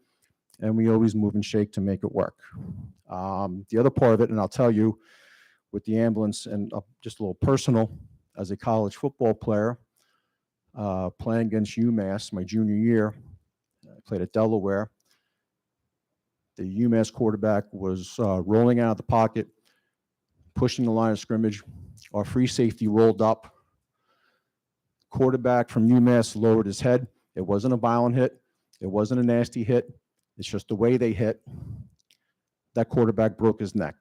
and we always move and shake to make it work. The other part of it, and I'll tell you, with the ambulance, and just a little personal, as a college football player, playing against UMass my junior year, I played at Delaware. The UMass quarterback was rolling out of the pocket, pushing the line of scrimmage. Our free safety rolled up. Quarterback from UMass lowered his head. It wasn't a violent hit. It wasn't a nasty hit. It's just the way they hit. That quarterback broke his neck.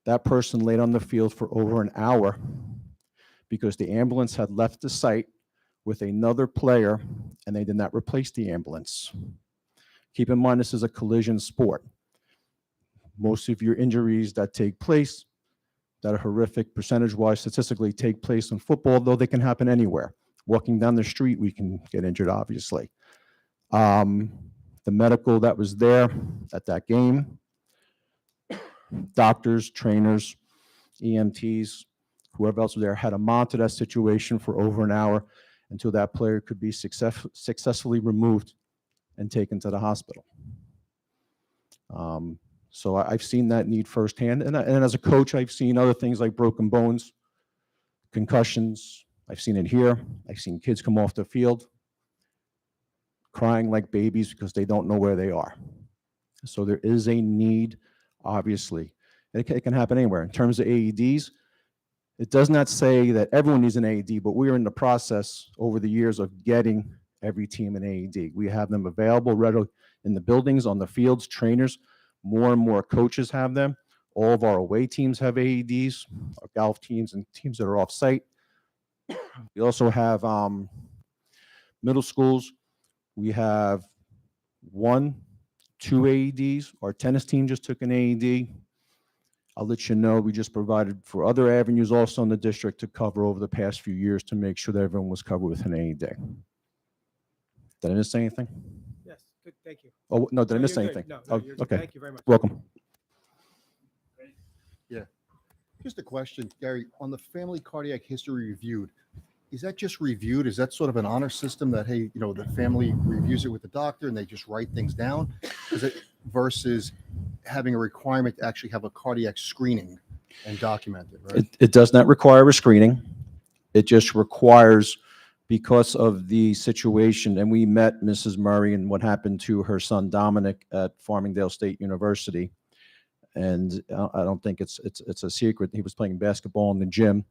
That person laid on the field for over an hour because the ambulance had left the site with another player and they did not replace the ambulance. Keep in mind, this is a collision sport. Most of your injuries that take place, that are horrific percentage-wise, statistically take place in football, though they can happen anywhere. Walking down the street, we can get injured, obviously. The medical that was there at that game, doctors, trainers, EMTs, whoever else was there, had to monitor that situation for over an hour until that player could be successfully removed and taken to the hospital. So I've seen that need firsthand. And as a coach, I've seen other things like broken bones, concussions. I've seen it here. I've seen kids come off the field crying like babies because they don't know where they are. So there is a need, obviously. It can happen anywhere. In terms of AEDs, it does not say that everyone needs an AED, but we are in the process over the years of getting every team an AED. We have them available readily in the buildings, on the fields, trainers. More and more coaches have them. All of our away teams have AEDs, our golf teams and teams that are off-site. We also have middle schools. We have 1, 2 AEDs. Our tennis team just took an AED. I'll let you know, we just provided for other avenues also in the district to cover over the past few years to make sure that everyone was covered with an AED. Did I miss anything? Yes, good, thank you. Oh, no, did I No, miss you're good. anything? No, Oh, you're good. okay. Thank you very much. Welcome. Just a question, Gary, on the family cardiac history reviewed, is that just reviewed? Is that sort of an honor system that, hey, the family reviews it with the doctor and they just write things down? Is it versus having a requirement to actually have a cardiac screening and document it, right? It does not require a screening. It just requires, because of the situation, and we met Mrs. Murray and what happened to her son Dominic at Farmingdale State University. And I don't think it's a secret. He was playing basketball in the gym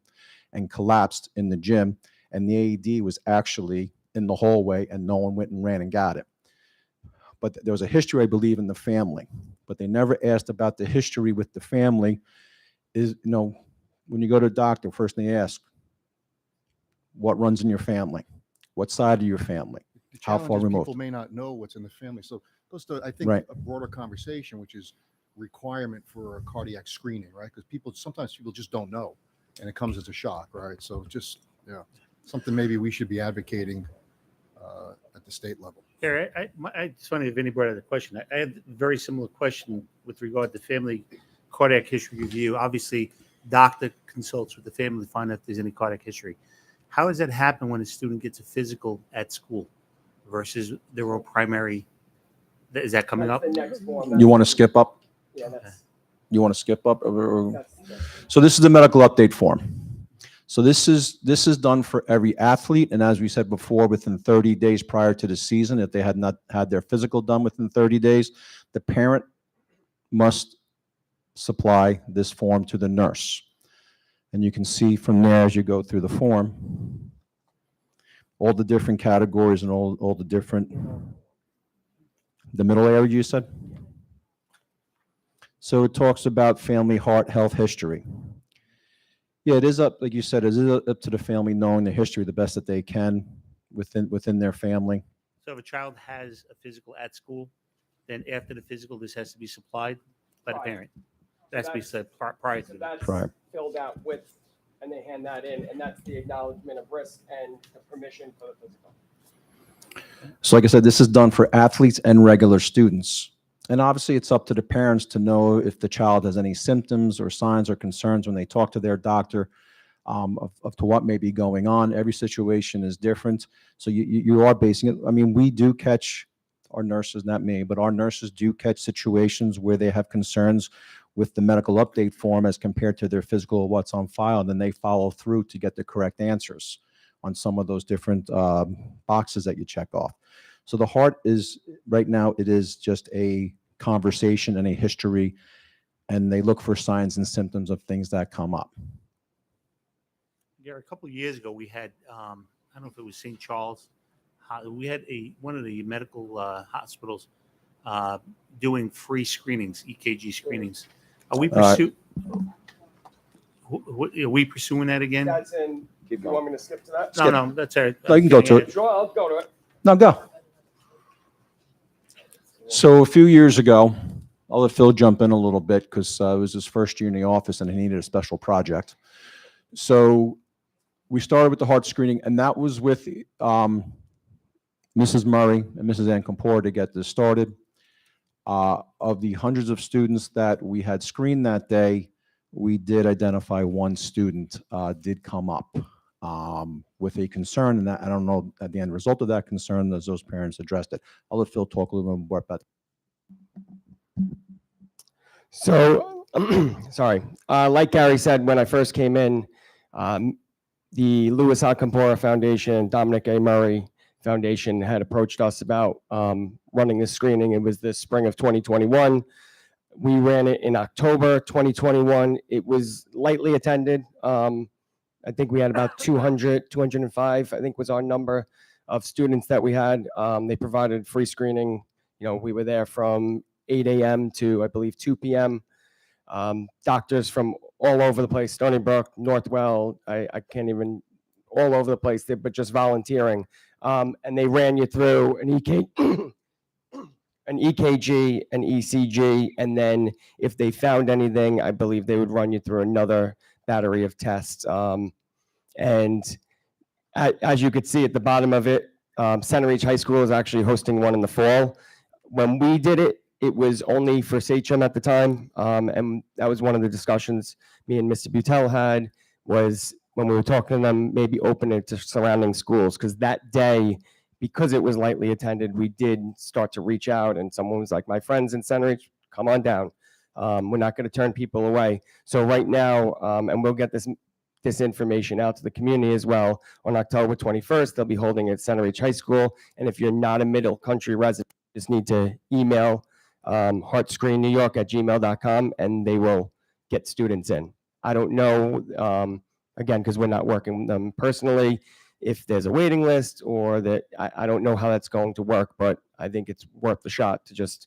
and collapsed in the gym. And the AED was actually in the hallway and no one went and ran and got it. But there was a history, I believe, in the family. But they never asked about the history with the family. Is, when you go to a doctor, first thing they ask, what runs in your family? What side of your family? The How challenge far is removed? People may not know what's in the family. So goes to, I think, Right. a broader conversation, which is requirement for a cardiac screening, right? Because sometimes people just don't know and it comes as a shock, right? So just, something maybe we should be advocating at the state level. Gary, it's funny if anybody had a question. I had a very similar question with regard to family cardiac history review. Obviously, doctor consults with the family to find out if there's any cardiac history. How does that happen when a student gets a physical at school versus their own primary? Is that coming up? You want to skip up? Yeah, that's. You want to skip up? So this is the medical update form. So this is done for every athlete. And as we said before, within 30 days prior to the season, if they had not had their physical done within 30 days, the parent must supply this form to the nurse. And you can see from there as you go through the form, all the different categories and all the different, the middle area you said? So it talks about family heart health history. Yeah, it is up, like you said, it is up to the family knowing the history the best that they can within their family. So if a child has a physical at school, then after the physical, this has to be supplied by the parent. That has to be said prior to that. That's Prior. filled out with, and they hand that in, and that's the acknowledgement of risk and the permission for the physical. So like I said, this is done for athletes and regular students. And obviously, it's up to the parents to know if the child has any symptoms or signs or concerns when they talk to their doctor of to what may be going on. Every situation is different. So you are basing it. I mean, we do catch, our nurses, not me, but our nurses do catch situations where they have concerns with the medical update form as compared to their physical or what's on file. And then they follow through to get the correct answers on some of those different boxes that you check off. So the heart is, right now, it is just a conversation and a history, and they look for signs and symptoms of things that come up. Yeah, a couple of years ago, we had, I don't know if it was St. Charles, we had one of the medical hospitals doing free screenings, EKG screenings. Are we are we pursuing that again? That's in, you want me to skip to that? No, that's all right. No, you can go to it. Sure, I'll go to it. No, go. So a few years ago, I'll let Phil jump in a little bit because it was his first year in the office and he needed a special project. So we started with the heart screening, and that was with Mrs. Murray and Mrs. Ann to get this started. Of the hundreds of students that we had screened that day, we did identify one student did come up with a concern, and that, I don't know at the end result of that concern as those parents addressed it. I'll let Phil talk a little bit more about that. So, sorry. Like Gary said, when I first came in, the Louis Acampora Foundation and Dominic A. Murray Foundation had approached us about running this screening. It was the spring of 2021. We ran it in October 2021. It was lightly attended. I think we had about 205, I think was our number of students that we had. They provided free screening. We were there from 8 a.m. to, I believe, 2 p.m. doctors from all over the place, Stony Brook, Northwell, I can't even, all over the place, but just volunteering. And they ran you through an EKG, an ECG, and then if they found anything, I believe they would run you through another battery of tests. And as you could see at the bottom of it, Center Ridge High School is actually hosting one in the fall. When we did it, it was only for Sachem at the time. And that was one of the discussions me and Mr. Butel had, was when we were talking to them, maybe open it to surrounding schools. Because that day, because it was lightly attended, we did start to reach out. And someone was like, my friends in Center Ridge, come on down. We're not going to turn people away. So right now, and we'll get this information out to the community as well. On October 21st, they'll be holding it at Center Ridge High School. And if you're not a Middle Country resident, just need to email heartscreennewyork@gmail.com and they will get students in. I don't know, again, because we're not working with them personally, if there's a waiting list or that, I don't know how that's going to work, but I think it's worth the shot to just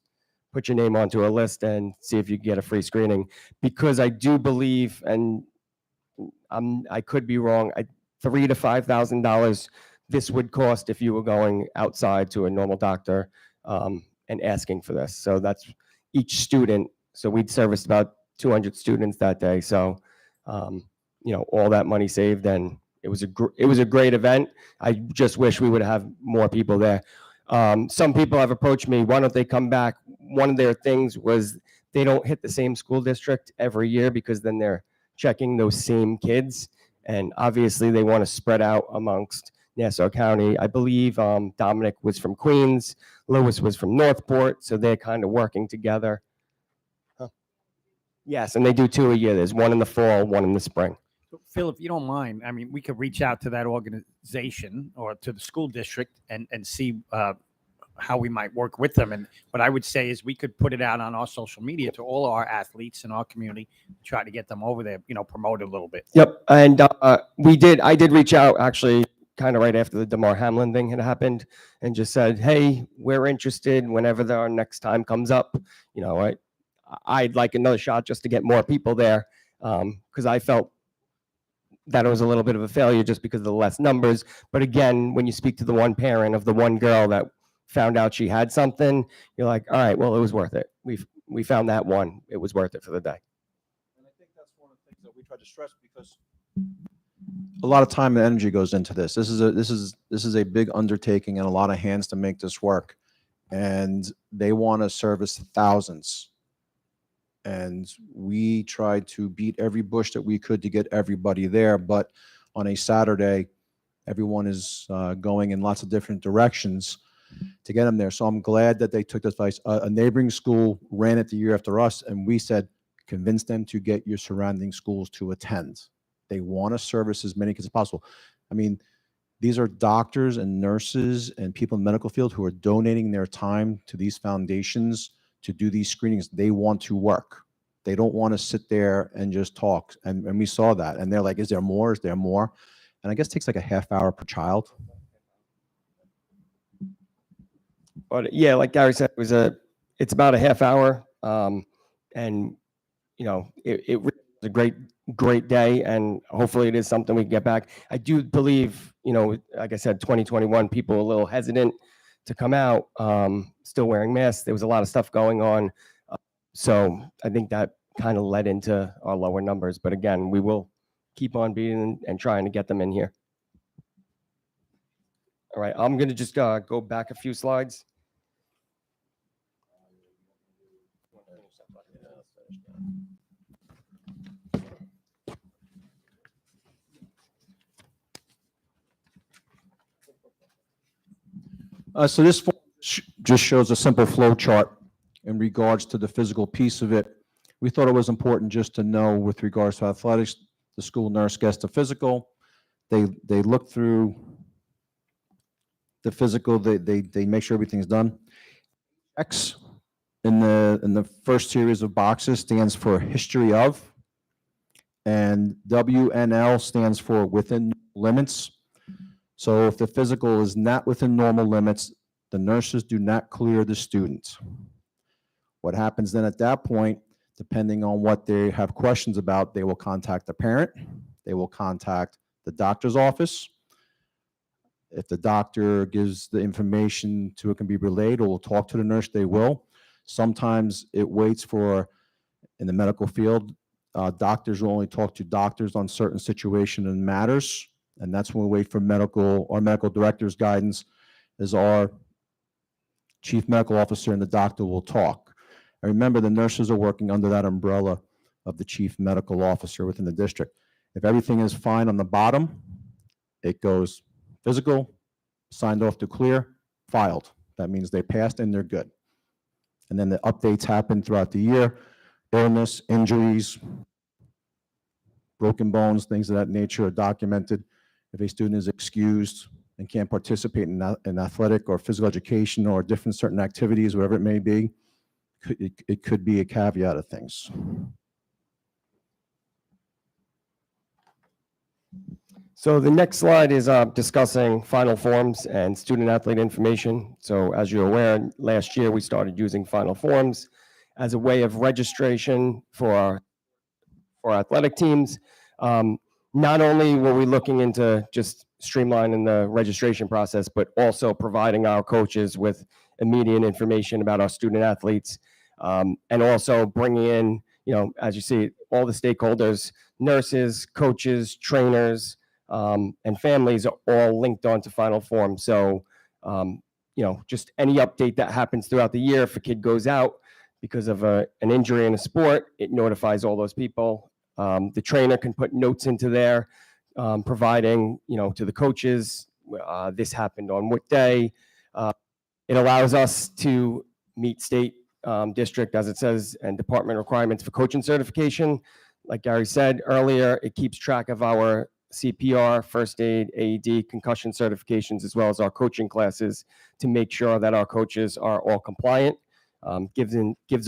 put your name onto a list and see if you can get a free screening. Because I do believe, and I could be wrong, $3,000 to $5,000 this would cost if you were going outside to a normal doctor and asking for this. So that's each student. So we'd serviced about 200 students that day. So, all that money saved, and it was a great event. I just wish we would have more people there. Some people have approached me, why don't they come back? One of their things was they don't hit the same school district every year because then they're checking those same kids. And obviously they want to spread out amongst Nassau County. I believe Dominic was from Queens, Lewis was from Northport, so they're kind of working together. Yes, and they do 2 a year. There's one in the fall, one in the spring. Phil, if you don't mind, I mean, we could reach out to that organization or to the school district and see how we might work with them. And what I would say is we could put it out on our social media to all our athletes in our community, try to get them over there, promote a little bit. Yep, and I did reach out actually kind of right after the DeMar Hamlin thing had happened and just said, hey, we're interested whenever our next time comes up. I'd like another shot just to get more people there, because I felt that it was a little bit of a failure just because of the less numbers. But again, when you speak to the one parent of the one girl that found out she had something, you're like, all right, well, it was worth it. We found that one. It was worth it for the day. And I think that's one of the things that we try to stress, because a lot of time and energy goes into this. This is a big undertaking and a lot of hands to make this work. And they want to service thousands. And we tried to beat every bush that we could to get everybody there. But on a Saturday, everyone is going in lots of different directions to get them there. So I'm glad that they took this advice. A neighboring school ran it the year after us, and we said, convince them to get your surrounding schools to attend. They want to service as many kids as possible. I mean, these are doctors and nurses and people in the medical field who are donating their time to these foundations to do these screenings. They want to work. They don't want to sit there and just talk. And we saw that. And they're like, is there more? Is there more? And I guess it takes like a half hour per child. But yeah, like Gary said, it's about a half hour. And, it was a great day. And hopefully it is something we can get back. I do believe, like I said, 2021, people are a little hesitant to come out, still wearing masks. There was a lot of stuff going on. So I think that kind of led into our lower numbers. But again, we will keep on beating and trying to get them in here. All right, I'm going to just go back a few slides. So this just shows a simple flow chart in regards to the physical piece of it. We thought it was important just to know with regards to athletics, the school nurse gets the physical. They look through the physical. They make sure everything's done. X in the first series of boxes stands for history of, and WNL stands for within limits. So if the physical is not within normal limits, the nurses do not clear the student. What happens then at that point, Depending on what they have questions about, they will contact the parent. They will contact the doctor's office. If the doctor gives the information to it can be relayed or will talk to the nurse, they will. Sometimes it waits for, in the medical field, doctors will only talk to doctors on certain situations and matters. And that's when we wait for our medical director's guidance, as our chief medical officer and the doctor will talk. And remember, the nurses are working under that umbrella of the chief medical officer within the district. If everything is fine on the bottom, it goes physical, signed off to clear, filed. That means they passed and they're good. And then the updates happen throughout the year: illness, injuries, broken bones, things of that nature are documented. If a student is excused and can't participate in athletic or physical education or different certain activities, whatever it may be, it could be a caveat of things. So the next slide is discussing Final Forms and student athlete information. So as you're aware, last year we started using Final Forms as a way of registration for our athletic teams. Not only were we looking into just streamlining the registration process, but also providing our coaches with immediate information about our student athletes, and also bringing in, as you see, all the stakeholders, nurses, coaches, trainers, and families are all linked onto Final Form. So, just any update that happens throughout the year, if a kid goes out because of an injury in a sport, it notifies all those people. The trainer can put notes into there, providing, to the coaches, this happened on what day. It allows us to meet state, district, as it says, and department requirements for coaching certification. Like Gary said earlier, it keeps track of our CPR, first aid, AED, concussion certifications, as well as our coaching classes, to make sure that our coaches are all compliant. Gives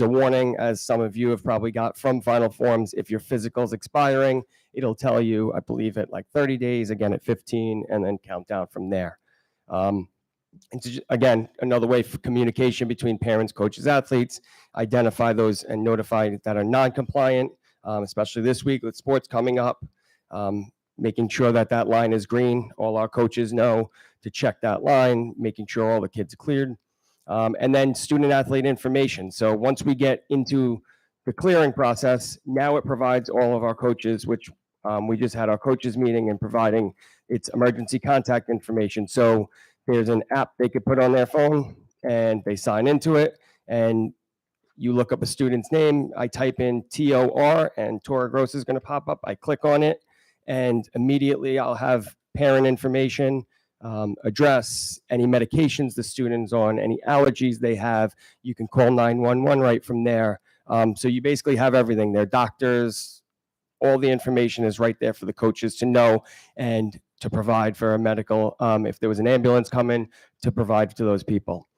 a warning, as some of you have probably got from Final Forms. If your physical is expiring, it'll tell you, I believe, at like 30 days, again at 15, and then count down from there. And again, another way for communication between parents, coaches, athletes, identify those and notify that are non-compliant, especially this week with sports coming up, making sure that that line is green. All our coaches know to check that line, making sure all the kids are cleared. And then student athlete information. So once we get into the clearing process, now it provides all of our coaches, which we just had our coaches meeting and providing its emergency contact information. So there's an app they could put on their phone and they sign into it, and you look up a student's name. I type in TOR and Tora Gross is going to pop up. I click on it and immediately I'll have parent information, address, any medications the student's on, any allergies they have. You can call 911 right from there. So you basically have everything there. Doctors, all the information is right there for the coaches to know and to provide for a medical, if there was an ambulance coming, to provide to those people.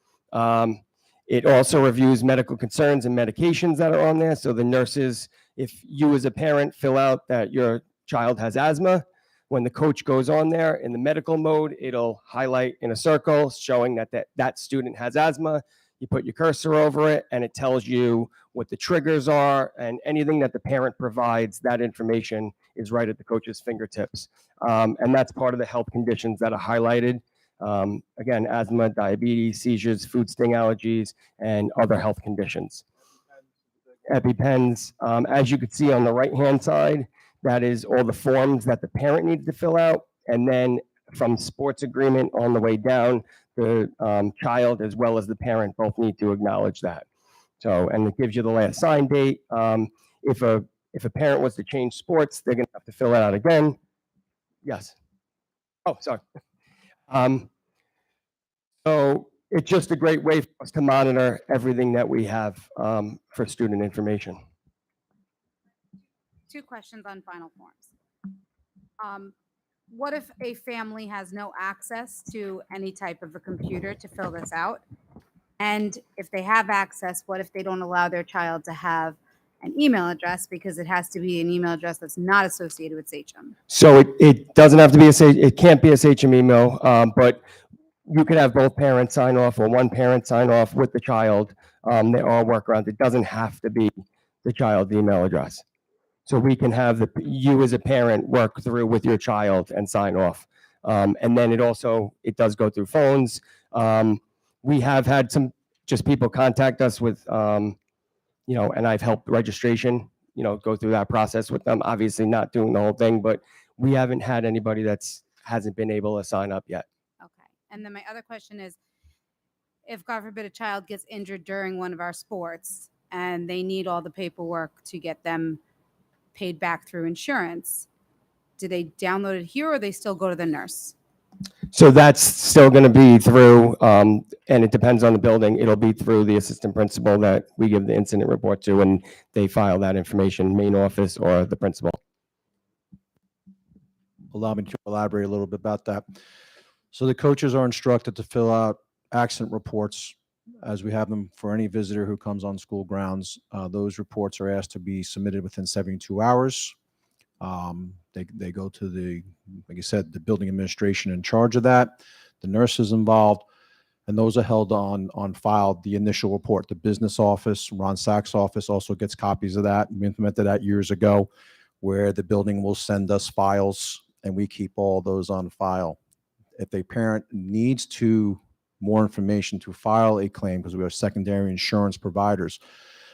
It also reviews medical concerns and medications that are on there. So the nurses, if you as a parent fill out that your child has asthma, when the coach goes on there in the medical mode, it'll highlight in a circle showing that student has asthma. You put your cursor over it and it tells you what the triggers are, and anything that the parent provides, that information is right at the coach's fingertips. And that's part of the health conditions that are highlighted. Again, asthma, diabetes, seizures, food sting allergies, and other health conditions. EpiPens, as you can see on the right-hand side, that is all the forms that the parent needs to fill out. And then from sports agreement on the way down, the child as well as the parent both need to acknowledge that. So, and it gives you the last sign date. If a parent was to change sports, they're going to have to fill it out again. Yes. Oh, sorry. So it's just a great way for us to monitor everything that we have for student information. 2 questions on Final Forms. What if a family has no access to any type of a computer to fill this out? And if they have access, what if they don't allow their child to have an email address, because it has to be an email address that's not associated with SHM? So it doesn't have to be it can't be a SHM email, but you could have both parents sign off or one parent sign off with the child. There are workarounds. It doesn't have to be the child's email address. So we can have you as a parent work through with your child and sign off. And then it does go through phones. We have had some just people contact us with, and I've helped registration, go through that process with them. Obviously not doing the whole thing, but we haven't had anybody hasn't been able to sign up yet. Okay. And then my other question is, if God forbid a child gets injured during one of our sports and they need all the paperwork to get them paid back through insurance, do they download it here or they still go to the nurse? So that's still going to be through, and it depends on the building. It'll be through the assistant principal that we give the incident report to, and they file that information, main office or the principal. Allow me to elaborate a little bit about that. So the coaches are instructed to fill out accident reports as we have them for any visitor who comes on school grounds. Those reports are asked to be submitted within 72 hours. They go to like I said, the building administration in charge of that, the nurses involved, and those are held on file. The initial report, the business office, Ron Sachs' office also gets copies of that. We implemented that years ago, where the building will send us files and we keep all those on file. If a parent needs more information to file a claim, because we have secondary insurance providers.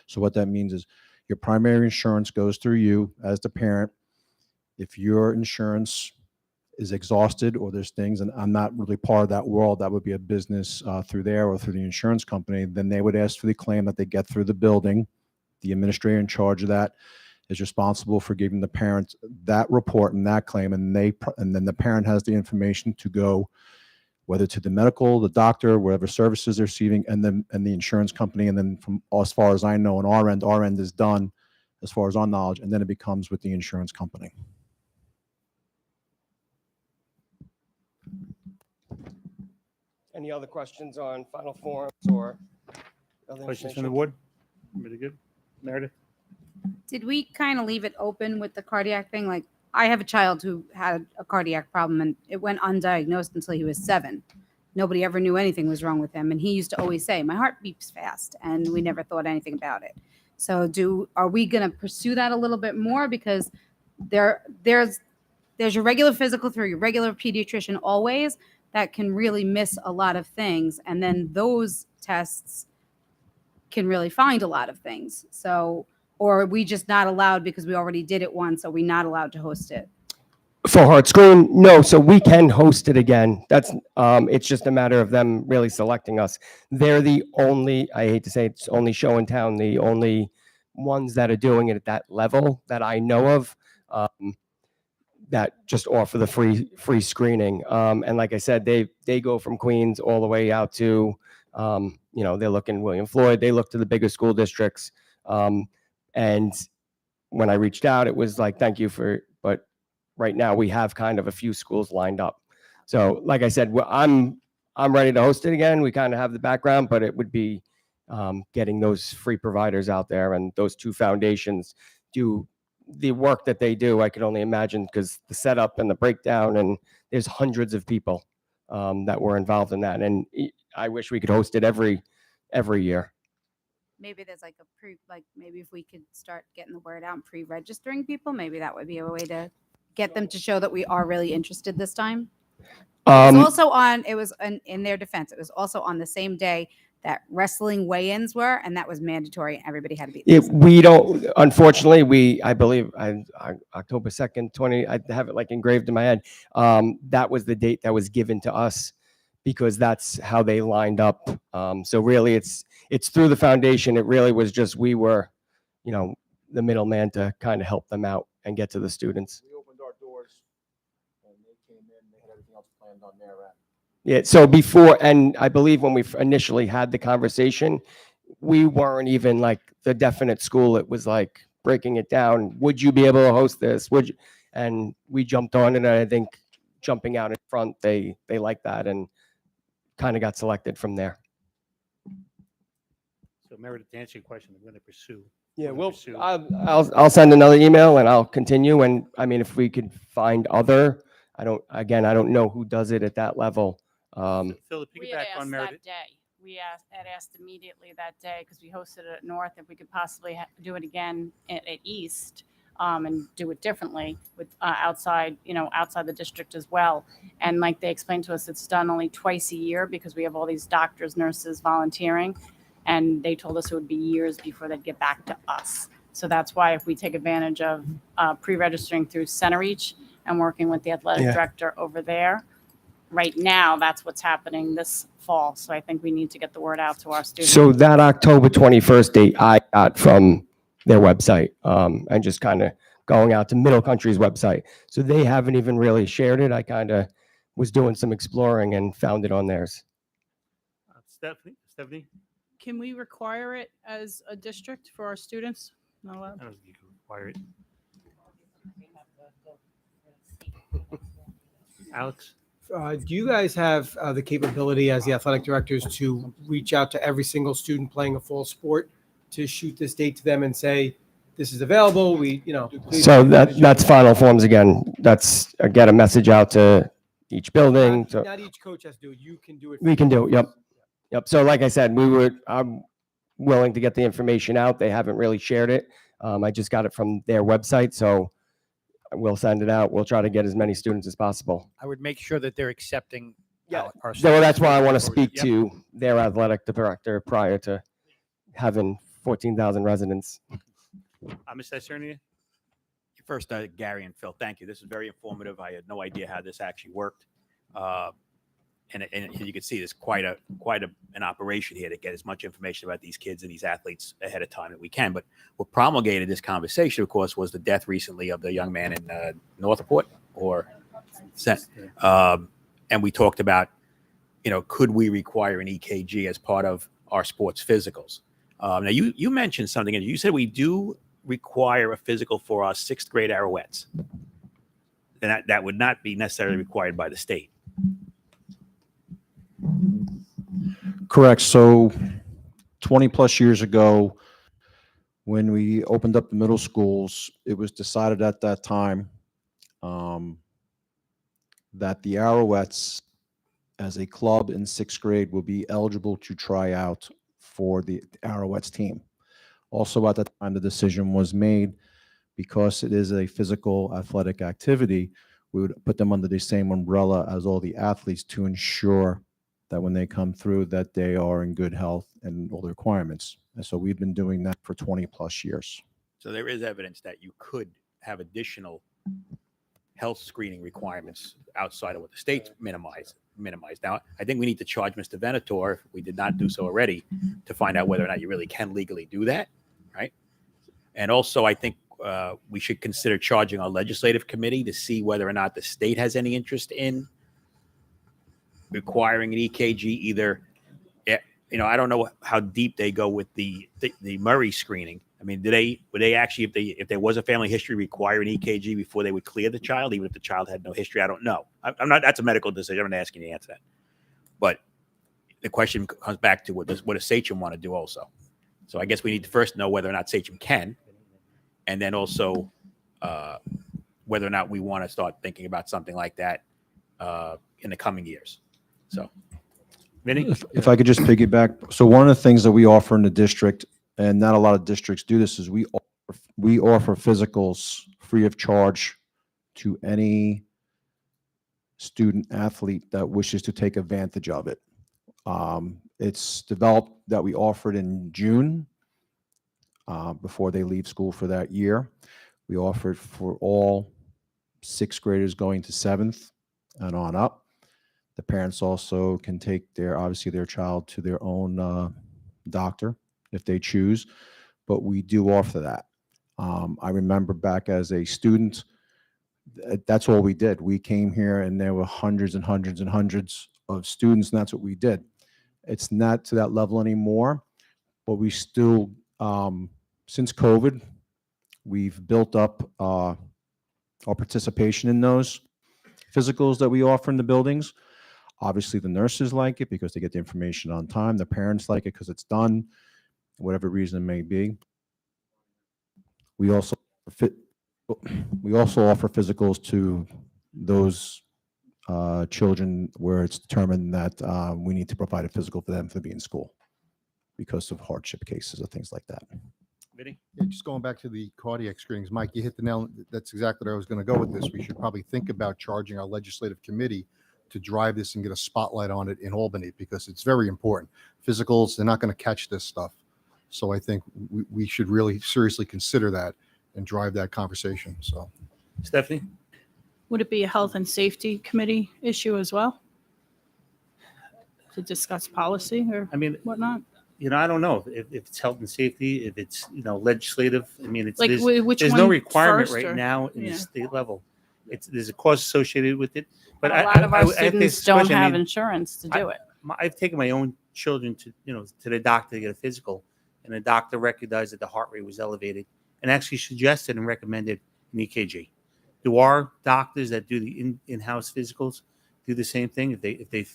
So what that means is your primary insurance goes through you as the parent. If your insurance is exhausted or there's things, and I'm not really part of that world, that would be a business through there or through the insurance company, then they would ask for the claim that they get through the building. The administrator in charge of that is responsible for giving the parent that report and that claim, and then the parent has the information to go, whether to the medical, the doctor, whatever services they're receiving, and the insurance company. And then from as far as I know, on our end is done as far as our knowledge, and then it becomes with the insurance company. Any other questions on final forms or other Questions from information? the board? Really good. Meredith? Did we kind of leave it open with the cardiac thing? Like, I have a child who had a cardiac problem and it went undiagnosed until he was 7. Nobody ever knew anything was wrong with him. And he used to always say, my heart beeps fast. And we never thought anything about it. So are we going to pursue that a little bit more? Because there's your regular physical through your regular pediatrician always that can really miss a lot of things. And then those tests can really find a lot of things. So, or are we just not allowed because we already did it once? Are we not allowed to host it? For Heart Screen, no. So we can host it again. That's it's just a matter of them really selecting us. They're the only, I hate to say it's only show in town, the only ones that are doing it at that level that I know of, that just offer the free screening. And like I said, they go from Queens all the way out to, they look in William Floyd, they look to the bigger school districts. And when I reached out, it was like, thank you but right now we have kind of a few schools lined up. So like I said, I'm ready to host it again. We kind of have the background, but it would be getting those free providers out there, and those two foundations do the work that they do. I can only imagine, because the setup and the breakdown, and there's hundreds of people that were involved in that. And I wish we could host it every year. Maybe there's like maybe if we could start getting the word out and pre-registering people, maybe that would be a way to get them to show that we are really interested this time. It was in their defense, it was also on the same day that wrestling weigh-ins were, and that was mandatory, and everybody had to be there. We don't, unfortunately, I believe October 2nd, 20, I have it like engraved in my head. That was the date that was given to us because that's how they lined up. So really it's through the foundation. It really was just, we were, the middleman to kind of help them out and get to the students. We opened our doors and they came in, they had everything else planned on their end. Yeah, so before, and I believe when we initially had the conversation, we weren't even like the definite school. It was like breaking it down. Would you be able to host this? Would you? And we jumped on it, and I think jumping out in front, they liked that and kind of got selected from there. So Meredith, to answer your question, we're going to pursue. Yeah, we'll well, I'll send another email and I'll continue. And I mean, if we could find other, I don't know who does it at that level. Phil, to We had piggyback on asked Meredith. that day. had asked immediately that day, because we hosted it at North, if we could possibly do it again at East, and do it differently with outside the district as well. And like they explained to us, it's done only twice a year because we have all these doctors, nurses volunteering. And they told us it would be years before they'd get back to us. So that's why if we take advantage of pre-registering through CenterReach and working with the athletic director over there, right now, that's what's happening this fall. So I think we need to get the word out to our students. So that October 21st date I got from their website, and just kind of going out to Middle Country's website. So they haven't even really shared it. I kind of was doing some exploring and found it on theirs. Stephanie? Can we require it as a district for our students? Not allowed? I don't think you can require it. Alex? Do you guys have the capability as the athletic directors to reach out to every single student playing a full sport to shoot this date to them and say, this is available, please- So that's final forms again. That's get a message out to each building. So Not each coach has to do it. You can do it. we can do it. Yep. So like I said, I'm willing to get the information out. They haven't really shared it. I just got it from their website, so we'll send it out. We'll try to get as many students as possible. I would make sure that they're accepting. our So that's why I want to students. speak to their athletic director prior to having 14,000 residents. Mr. Esternia? First, Gary and Phil, thank you. This is very informative. I had no idea how this actually worked. And you can see there's quite an operation here to get as much information about these kids and these athletes ahead of time that we can. But what promulgated this conversation, of course, was the death recently of the young man in Northport, and we talked about, could we require an EKG as part of our sports physicals? Now, you mentioned something, and you said we do require a physical for our 6th grade Arrowets. And that would not be necessarily required by the state. Correct. So 20 plus years ago, when we opened up the middle schools, it was decided at that time that the Arrowets as a club in 6th grade will be eligible to try out for the Arrowets team. Also at that time, the decision was made, because it is a physical athletic activity, we would put them under the same umbrella as all the athletes to ensure that when they come through that they are in good health and all the requirements. And so we've been doing that for 20 plus years. So there is evidence that you could have additional health screening requirements outside of what the state minimized. Now, I think we need to charge Mr. Venator, if we did not do so already, to find out whether or not you really can legally do that, right? And also, I think we should consider charging our legislative committee to see whether or not the state has any interest in requiring an EKG. Either, I don't know how deep they go with the Murray screening. I mean, would they actually, if there was a family history, require an EKG before they would clear the child, even if the child had no history? I don't know. I'm not. That's a medical decision. I'm not asking you to answer that. But the question comes back to what does Sachem want to do also? So I guess we need to first know whether or not Sachem can, and then also whether or not we want to start thinking about something like that in the coming years. So, Vinny? If I could just piggyback. So one of the things that we offer in the district, and not a lot of districts do this, is we offer physicals free of charge to any student athlete that wishes to take advantage of it. It's developed that we offer it in June before they leave school for that year. We offer it for all 6th graders going to 7th and on up. The parents also can take obviously their child to their own doctor if they choose, but we do offer that. I remember back as a student, that's all we did. We came here and there were hundreds and hundreds and hundreds of students, and that's what we did. It's not to that level anymore, but we still, since COVID, we've built up our participation in those physicals that we offer in the buildings. Obviously, the nurses like it because they get the information on time. The parents like it because it's done, whatever reason it may be. We also offer physicals to those children where it's determined that we need to provide a physical for them to be in school because of hardship cases or things like that. Vinny? Yeah, just going back to the cardiac screenings, Mike, you hit the nail. That's exactly where I was going to go with this. We should probably think about charging our legislative committee to drive this and get a spotlight on it in Albany because it's very important. Physicals, they're not going to catch this stuff. So I think we should really seriously consider that and drive that conversation. So, Stephanie? Would it be a health and safety committee issue as well? To discuss policy or I mean, whatnot? I don't know if it's health and safety, if it's, legislative. I mean, it's, Like, which there's no one requirement first right or- now in yeah. the state level. There's a cost associated with it. But A lot of our I have students this don't question. I have mean, insurance to do it. I've taken my own children to the doctor to get a physical, and the doctor recognized that the heart rate was elevated and actually suggested and recommended an EKG. Do our doctors that do the in-house physicals do the same thing? If they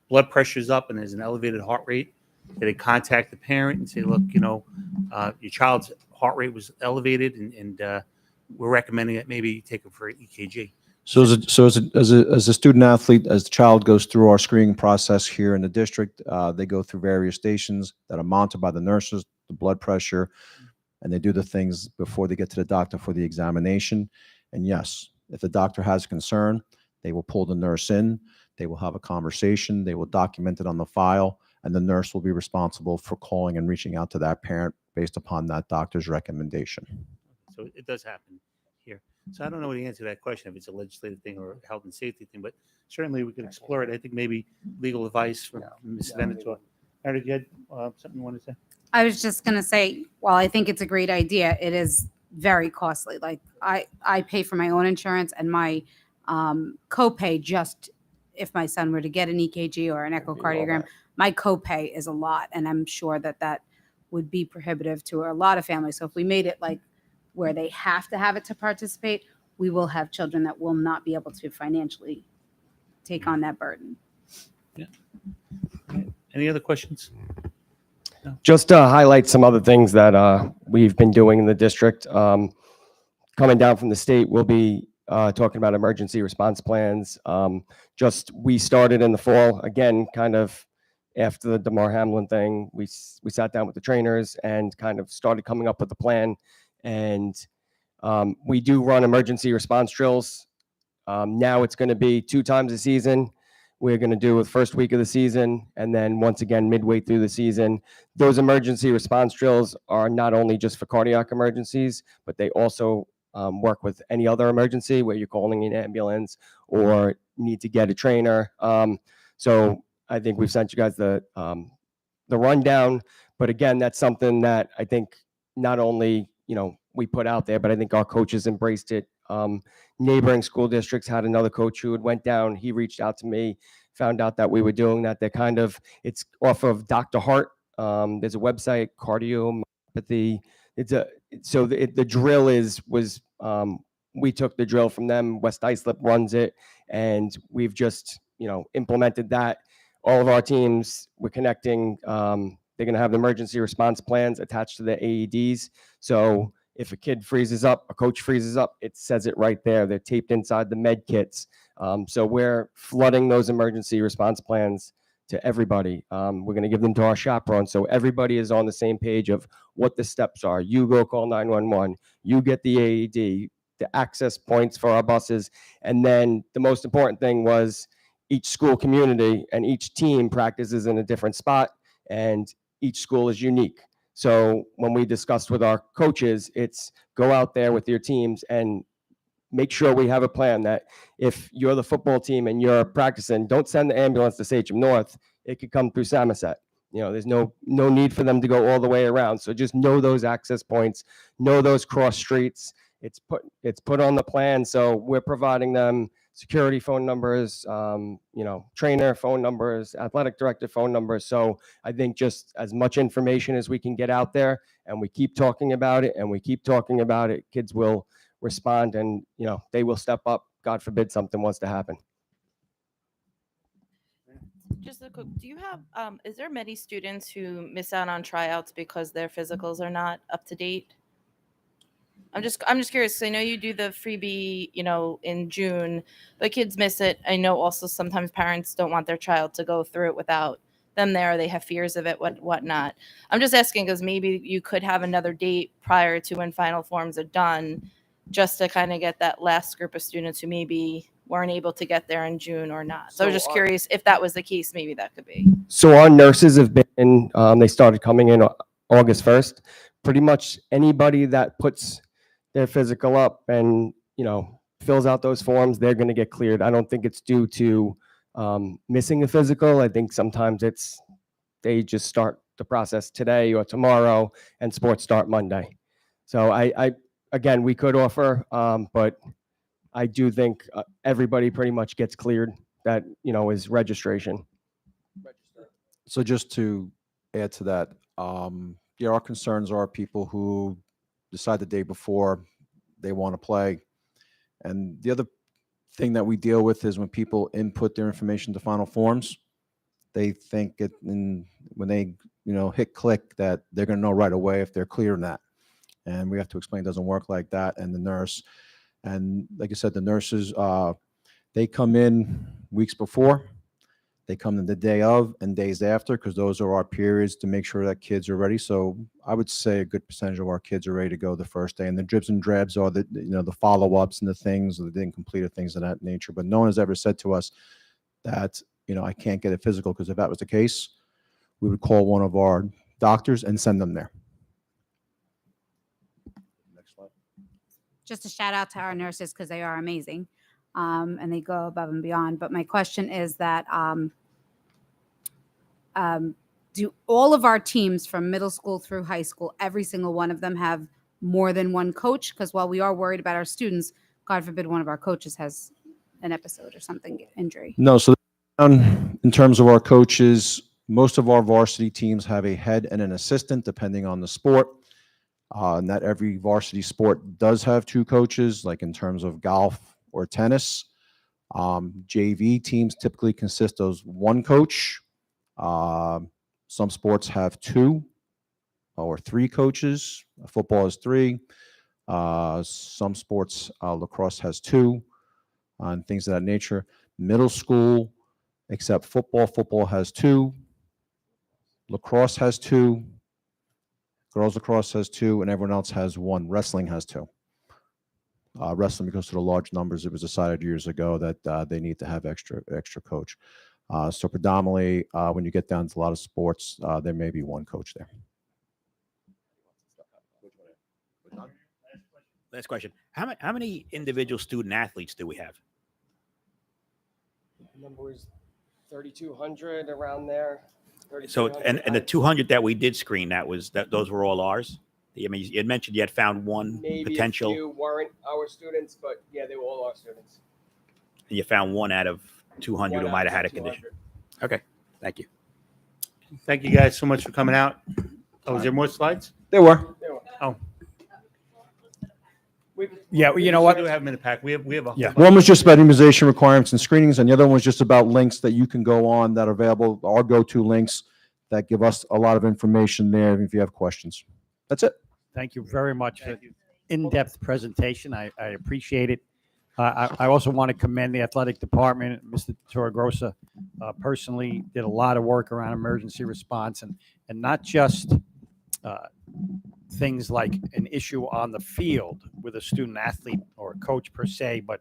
blood pressure's up and there's an elevated heart rate, do they contact the parent and say, look, your child's heart rate was elevated and we're recommending that maybe you take them for an EKG? So as a student athlete, as the child goes through our screening process here in the district, they go through various stations that are monitored by the nurses, the blood pressure, and they do the things before they get to the doctor for the examination. And yes, if the doctor has concern, they will pull the nurse in, they will have a conversation, they will document it on the file, and the nurse will be responsible for calling and reaching out to that parent based upon that doctor's recommendation. So it does happen here. So I don't know the answer to that question, if it's a legislative thing or a health and safety thing, but certainly we could explore it. I think maybe legal advice from Ms. Venator. Meredith, you had something you want to say? I was just going to say, while I think it's a great idea, it is very costly. Like I pay for my own insurance and my copay just if my son were to get an EKG or an echocardiogram, my copay is a lot. And I'm sure that would be prohibitive to a lot of families. So if we made it like where they have to have it to participate, we will have children that will not be able to financially take on that burden. Any other questions? Just to highlight some other things that we've been doing in the district. Coming down from the state, we'll be talking about emergency response plans. We started in the fall, again, kind of after the DeMar Hamlin thing. We sat down with the trainers and kind of started coming up with a plan. And we do run emergency response drills. Now it's going to be 2 times a season. We're going to do the first week of the season, and then once again, midway through the season. Those emergency response drills are not only just for cardiac emergencies, but they also work with any other emergency where you're calling an ambulance or need to get a trainer. So I think we've sent you guys the rundown, but again, that's something that I think not only, we put out there, but I think our coaches embraced it. Neighboring school districts had another coach who had went down. He reached out to me, found out that we were doing that. It's off of Dr. Hart. There's a website, cardiomyopathy. The drill was we took the drill from them. West Islip runs it, and we've just implemented that. All of our teams, we're connecting. They're going to have the emergency response plans attached to the AEDs. So if a kid freezes up, a coach freezes up, it says it right there. They're taped inside the med kits. So we're flooding those emergency response plans to everybody. We're going to give them to our chaperones. So everybody is on the same page of what the steps are. You go call 911. You get the AED, the access points for our buses. And then the most important thing was each school community and each team practices in a different spot, and each school is unique. So when we discussed with our coaches, it's go out there with your teams and make sure we have a plan that if you're the football team and you're practicing, don't send the ambulance to Sachem North. It could come through Samoset. There's no need for them to go all the way around. So just know those access points, know those cross streets. It's put on the plan. So we're providing them security phone numbers, trainer phone numbers, athletic director phone numbers. So I think just as much information as we can get out there, and we keep talking about it and we keep talking about it, kids will respond, and they will step up. God forbid something wants to happen. Just a quick, do you have, is there many students who miss out on tryouts because their physicals are not up to date? I'm just curious. 'Cause I know you do the freebie, in June, but kids miss it. I know also sometimes parents don't want their child to go through it without them there. They have fears of it, whatnot. I'm just asking because maybe you could have another date prior to when final forms are done, just to kind of get that last group of students who maybe weren't able to get there in June or not. So I was So just our- curious if that was the case. Maybe that could be. So our nurses have been, they started coming in August 1st. Pretty much anybody that puts their physical up and, fills out those forms, they're going to get cleared. I don't think it's due to missing a physical. I think sometimes they just start the process today or tomorrow and sports start Monday. So again, we could offer, but I do think everybody pretty much gets cleared that, is registration. So just to add to that, yeah, our concerns are people who decide the day before they want to play. And the other thing that we deal with is when people input their information to final forms, they think when they, hit click that they're going to know right away if they're clear or not. And we have to explain it doesn't work like that. And the nurse, and like I said, the nurses, they come in weeks before. They come in the day of and days after, because those are our periods to make sure that kids are ready. So I would say a good percentage of our kids are ready to go the first day. And the dribs and drabs are the follow-ups and the things that they didn't complete or things of that nature. But no one has ever said to us that, I can't get a physical, because if that was the case, we would call one of our doctors and send them there. Next slide. Just a shout out to our nurses because they are amazing, and they go above and beyond. But my question is that do all of our teams from middle school through high school, every single one of them, have more than one coach? Because while we are worried about our students, God forbid one of our coaches has an episode or something, injury. No, so in terms of our coaches, most of our varsity teams have a head and an assistant, depending on the sport. Not every varsity sport does have two coaches, like in terms of golf or tennis. JV teams typically consist of one coach. Some sports have two or three coaches. Football is three. Some sports, lacrosse has two, and things of that nature. Middle school, except football has two. Lacrosse has two. Girls lacrosse has two, and everyone else has one. Wrestling has two. Wrestling, because of the large numbers, it was decided years ago that they need to have extra coach. So predominantly, when you get down to a lot of sports, there may be one coach there. Last question. How many individual student athletes do we have? The number is 3,200 around there. So, and the 200 that we did screen, those were all ours? I mean, you had mentioned you had found one Maybe potential. a few weren't our students, but yeah, they were all our students. And you found one out of 200 who One might out have had a of 200. condition. Okay, thank you. Thank you guys so much for coming out. Oh, is there more slides? There were. Oh. Yeah, well, you know We what? do have them in the pack. We have a whole Yeah. bunch. One was just about immunization requirements and screenings, and the other one was just about links that you can go on that are available, our go-to links that give us a lot of information there if you have questions. That's it. Thank you very much for in-depth presentation. I appreciate it. I also want to commend the athletic department. Mr. Torregrossa personally did a lot of work around emergency response and not just things like an issue on the field with a student athlete or a coach per se, but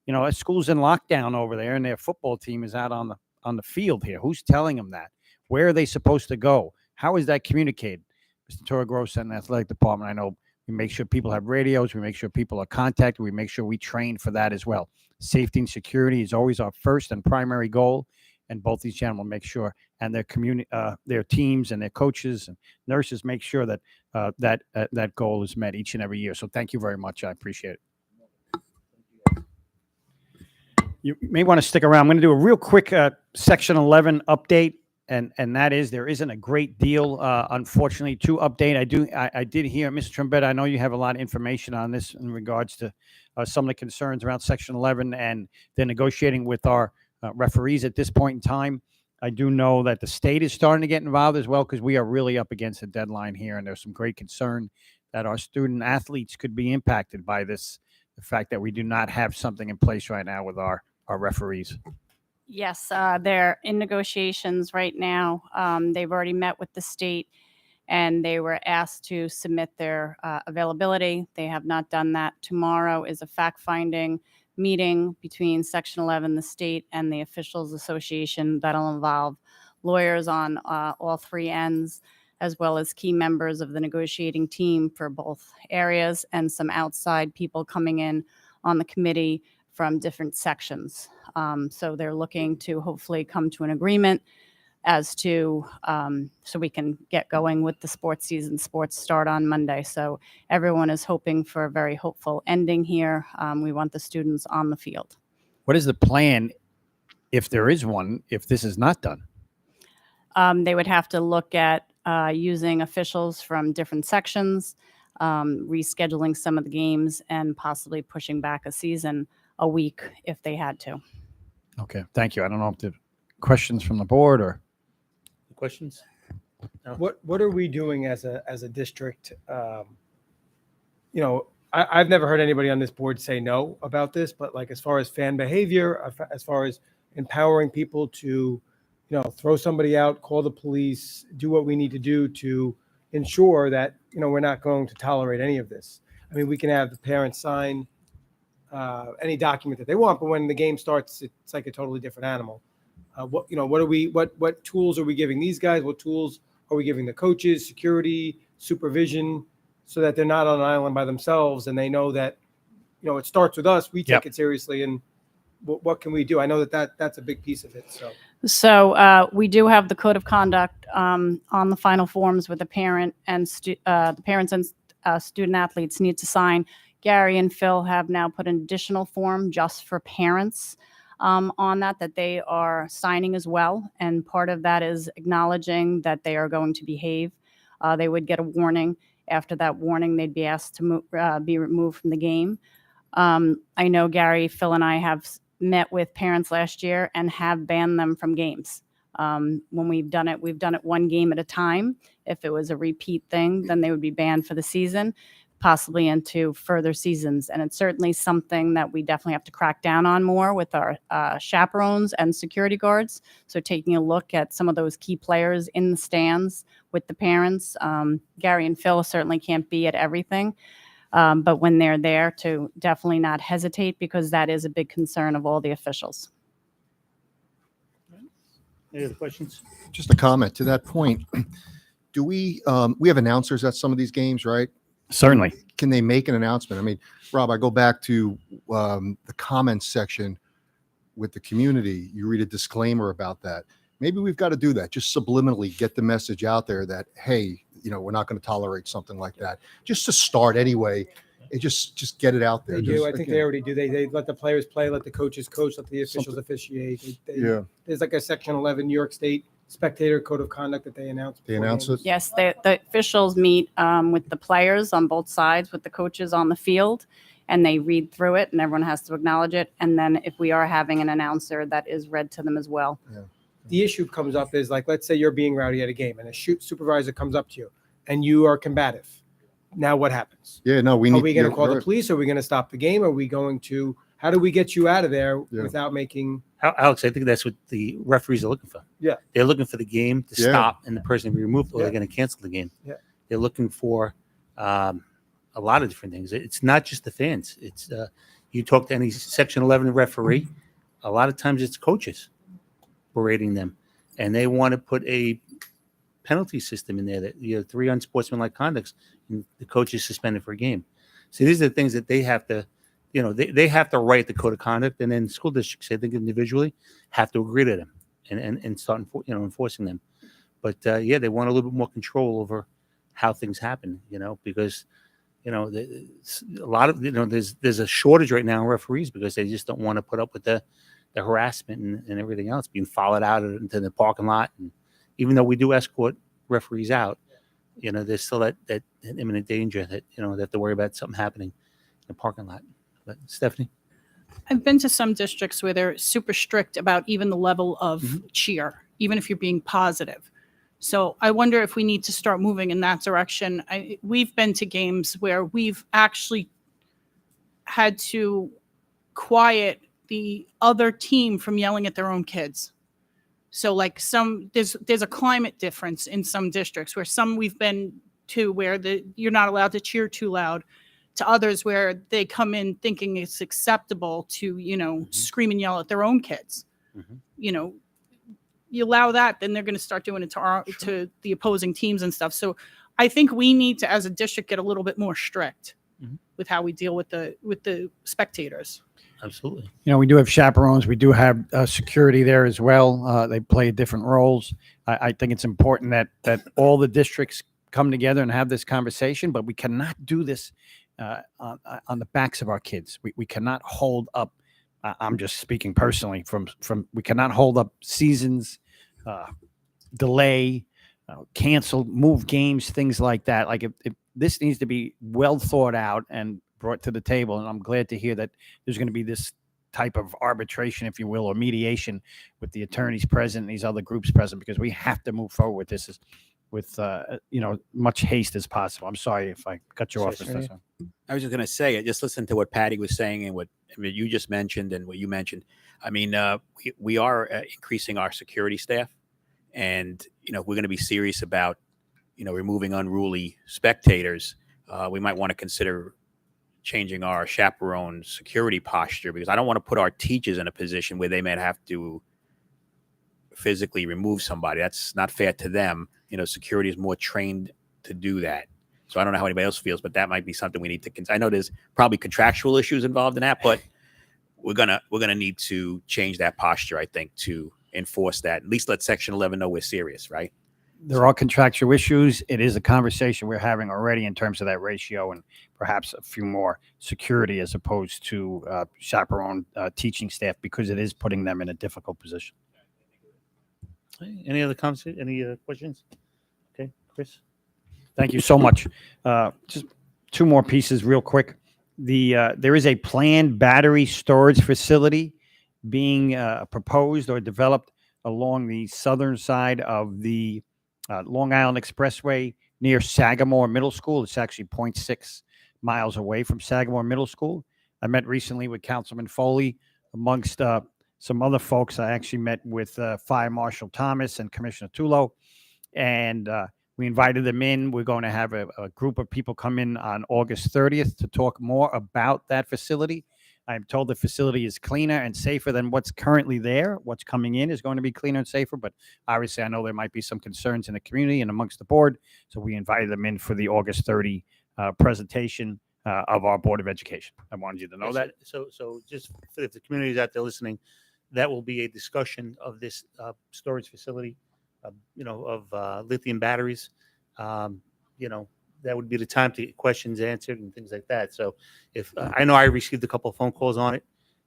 a school's in lockdown over there and their football team is out on the field here. Who's telling them that? Where are they supposed to go? How is that communicated? Mr. Torregrossa and the athletic department, I know we make sure people have radios. We make sure people are contacted. We make sure we train for that as well. Safety and security is always our first and primary goal. And both these gentlemen make sure, and their teams and their coaches and nurses make sure that that goal is met each and every year. So thank you very much. I appreciate it. You may want to stick around. I'm going to do a real quick Section 11 update. And that is, there isn't a great deal, unfortunately, to update. I did hear, Mr. Trombetta, I know you have a lot of information on this in regards to some of the concerns around Section 11 and they're negotiating with our referees at this point in time. I do know that the state is starting to get involved as well because we are really up against a deadline here and there's some great concern that our student athletes could be impacted by this, the fact that we do not have something in place right now with our referees? Yes, they're in negotiations right now. They've already met with the state and they were asked to submit their availability. They have not done that. Tomorrow is a fact-finding meeting between Section 11, the state, and the Officials Association that'll involve lawyers on all three ends, as well as key members of the negotiating team for both areas and some outside people coming in on the committee from different sections. So they're looking to hopefully come to an agreement as to, so we can get going with the sports season. Sports start on Monday. So everyone is hoping for a very hopeful ending here. We want the students on the field. What is the plan, if there is one, if this is not done? They would have to look at using officials from different sections, rescheduling some of the games, and possibly pushing back a season a week if they had to. Okay, thank you. I don't know if the questions from the board or Questions? No? What are we doing as a district? I've never heard anybody on this board say no about this, but like as far as fan behavior, as far as empowering people to, throw somebody out, call the police, do what we need to do to ensure that, we're not going to tolerate any of this. I mean, we can have the parents sign any document that they want, but when the game starts, it's like a totally different animal. What tools are we giving these guys? What tools are we giving the coaches, security, supervision, so that they're not on an island by themselves and they know that, it starts with us. We take it seriously, and what can we do? I know that's a big piece of it. So we do have the code of conduct on the final forms with the parent and the parents and student athletes need to sign. Gary and Phil have now put an additional form just for parents on that they are signing as well. And part of that is acknowledging that they are going to behave. They would get a warning. After that warning, they'd be asked to be removed from the game. I know Gary, Phil, and I have met with parents last year and have banned them from games. When we've done it one game at a time. If it was a repeat thing, then they would be banned for the season, possibly into further seasons. And it's certainly something that we definitely have to crack down on more with our chaperones and security guards. So taking a look at some of those key players in the stands with the parents. Gary and Phil certainly can't be at everything. But when they're there, to definitely not hesitate, because that is a big concern of all the officials. Any other questions? Just a comment to that point. Do we have announcers at some of these games, right? Certainly. Can they make an announcement? I mean, Rob, I go back to the comments section with the community. You read a disclaimer about that. Maybe we've got to do that. Just subliminally get the message out there that, hey, we're not going to tolerate something like that. Just to start anyway. It just get it out there. They do. I think they already do. They let the players play, let the coaches coach, let the officials officiate. There's like a Section 11 New York State Spectator Code of Conduct that they announced. They announce it? Yes, the officials meet with the players on both sides, with the coaches on the field, and they read through it, and everyone has to acknowledge it. And then if we are having an announcer, that is read to them as well. Yeah. The issue comes up is, like, let's say you're being rowdy at a game and a supervisor comes up to you and you are combative. Now what happens? Yeah, no, Are we going to call the right. police? Are we going to stop the game? Are we going to, how do we get you out of there without making? Alex, I think that's what the referees are looking for. Yeah. They're looking for the game to Yeah. stop and the person to be removed, or they're going to cancel the game. Yeah. They're looking for a lot of different things. It's not just the fans. It's you talk to any Section 11 referee, a lot of times it's coaches berating them, and they want to put a penalty system in there that 3 unsportsmanlike conducts, and the coach is suspended for a game. So these are the things that they have to, they have to write the code of conduct, and then school districts, I think individually, have to agree to them and start enforcing them. But they want a little bit more control over how things happen, because a lot of there's a shortage right now in referees because they just don't want to put up with the harassment and everything else, being followed out into the parking lot. And even though we do escort referees out, there's still that imminent danger that they have to worry about something happening in the parking lot. But Stephanie? I've been to some districts where they're super strict about even the level of cheer, even if you're being positive. So I wonder if we need to start moving in that direction. We've been to games where we've actually had to quiet the other team from yelling at their own kids. So like there's a climate difference in some districts where some we've been to where you're not allowed to cheer too loud, to others where they come in thinking it's acceptable to, scream and yell at their own kids. You allow that, then they're going to start doing it to the opposing teams and stuff. So I think we need to, as a district, get a little bit more strict with how we deal with the spectators. Absolutely. We do have chaperones. We do have security there as well. They play different roles. I think it's important that all the districts come together and have this conversation, but we cannot do this on the backs of our kids. We cannot hold up. I'm just speaking personally from we cannot hold up seasons, delay, cancel, move games, things like that. Like if this needs to be well thought out and brought to the table. And I'm glad to hear that there's going to be this type of arbitration, if you will, or mediation with the attorneys present and these other groups present, because we have to move forward with this with much haste as possible. I'm sorry if I cut you off. Mr. I was just going to say, just listen to what Patty was saying and what you just mentioned and what you mentioned. I mean, we are increasing our security staff, and we're going to be serious about removing unruly spectators. We might want to consider changing our chaperone security posture, because I don't want to put our teachers in a position where they might have to physically remove somebody. That's not fair to them. Security is more trained to do that. So I don't know how anybody else feels, but that might be something we need to consider. I know there's probably contractual issues involved in that, but we're gonna need to change that posture, I think, to enforce that. At least let Section 11 know we're serious, right? There are contractual issues. It is a conversation we're having already in terms of that ratio and perhaps a few more security as opposed to chaperone teaching staff, because it is putting them in a difficult position. Any other comments? Any questions? Okay, Chris. Thank you so much. Just two more pieces real quick. There is a planned battery storage facility being proposed or developed along the southern side of the Long Island Expressway near Sagamore Middle School. It's actually 0.6 miles away from Sagamore Middle School. I met recently with Councilman Foley amongst some other folks. I actually met with Fire Marshal Thomas and Commissioner Tullo, and we invited them in. We're going to have a group of people come in on August 30th to talk more about that facility. I'm told the facility is cleaner and safer than what's currently there. What's coming in is going to be cleaner and safer, but obviously I know there might be some concerns in the community and amongst the board. So we invited them in for the August 30 presentation of our Board of Education. I wanted you to know that. So just for the communities out there listening, that will be a discussion of this storage facility, of lithium batteries. That would be the time to get questions answered and things like that. So if I know I received a couple of phone calls on it,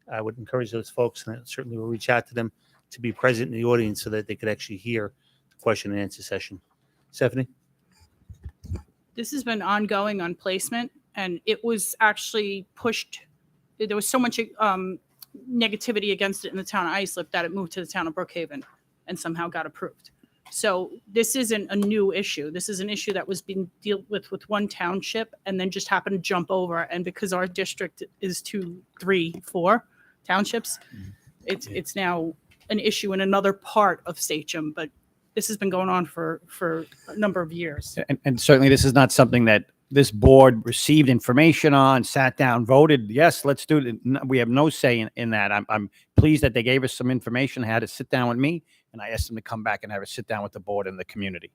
I would encourage those folks, and I certainly will reach out to them to be present in the audience so that they could actually hear the question and answer session. Stephanie? This has been ongoing on placement, and it was actually pushed. There was so much negativity against it in the town of Islip that it moved to the town of Brookhaven and somehow got approved. So this isn't a new issue. This is an issue that was being dealt with one township and then just happened to jump over. And because our district is 2, 3, 4 townships, it's now an issue in another part of Sachem. But this has been going on for a number of years. And certainly this is not something that this board received information on, sat down, voted, yes, let's do it. We have no say in that. I'm pleased that they gave us some information, had to sit down with me, and I asked them to come back and have a sit down with the board and the community.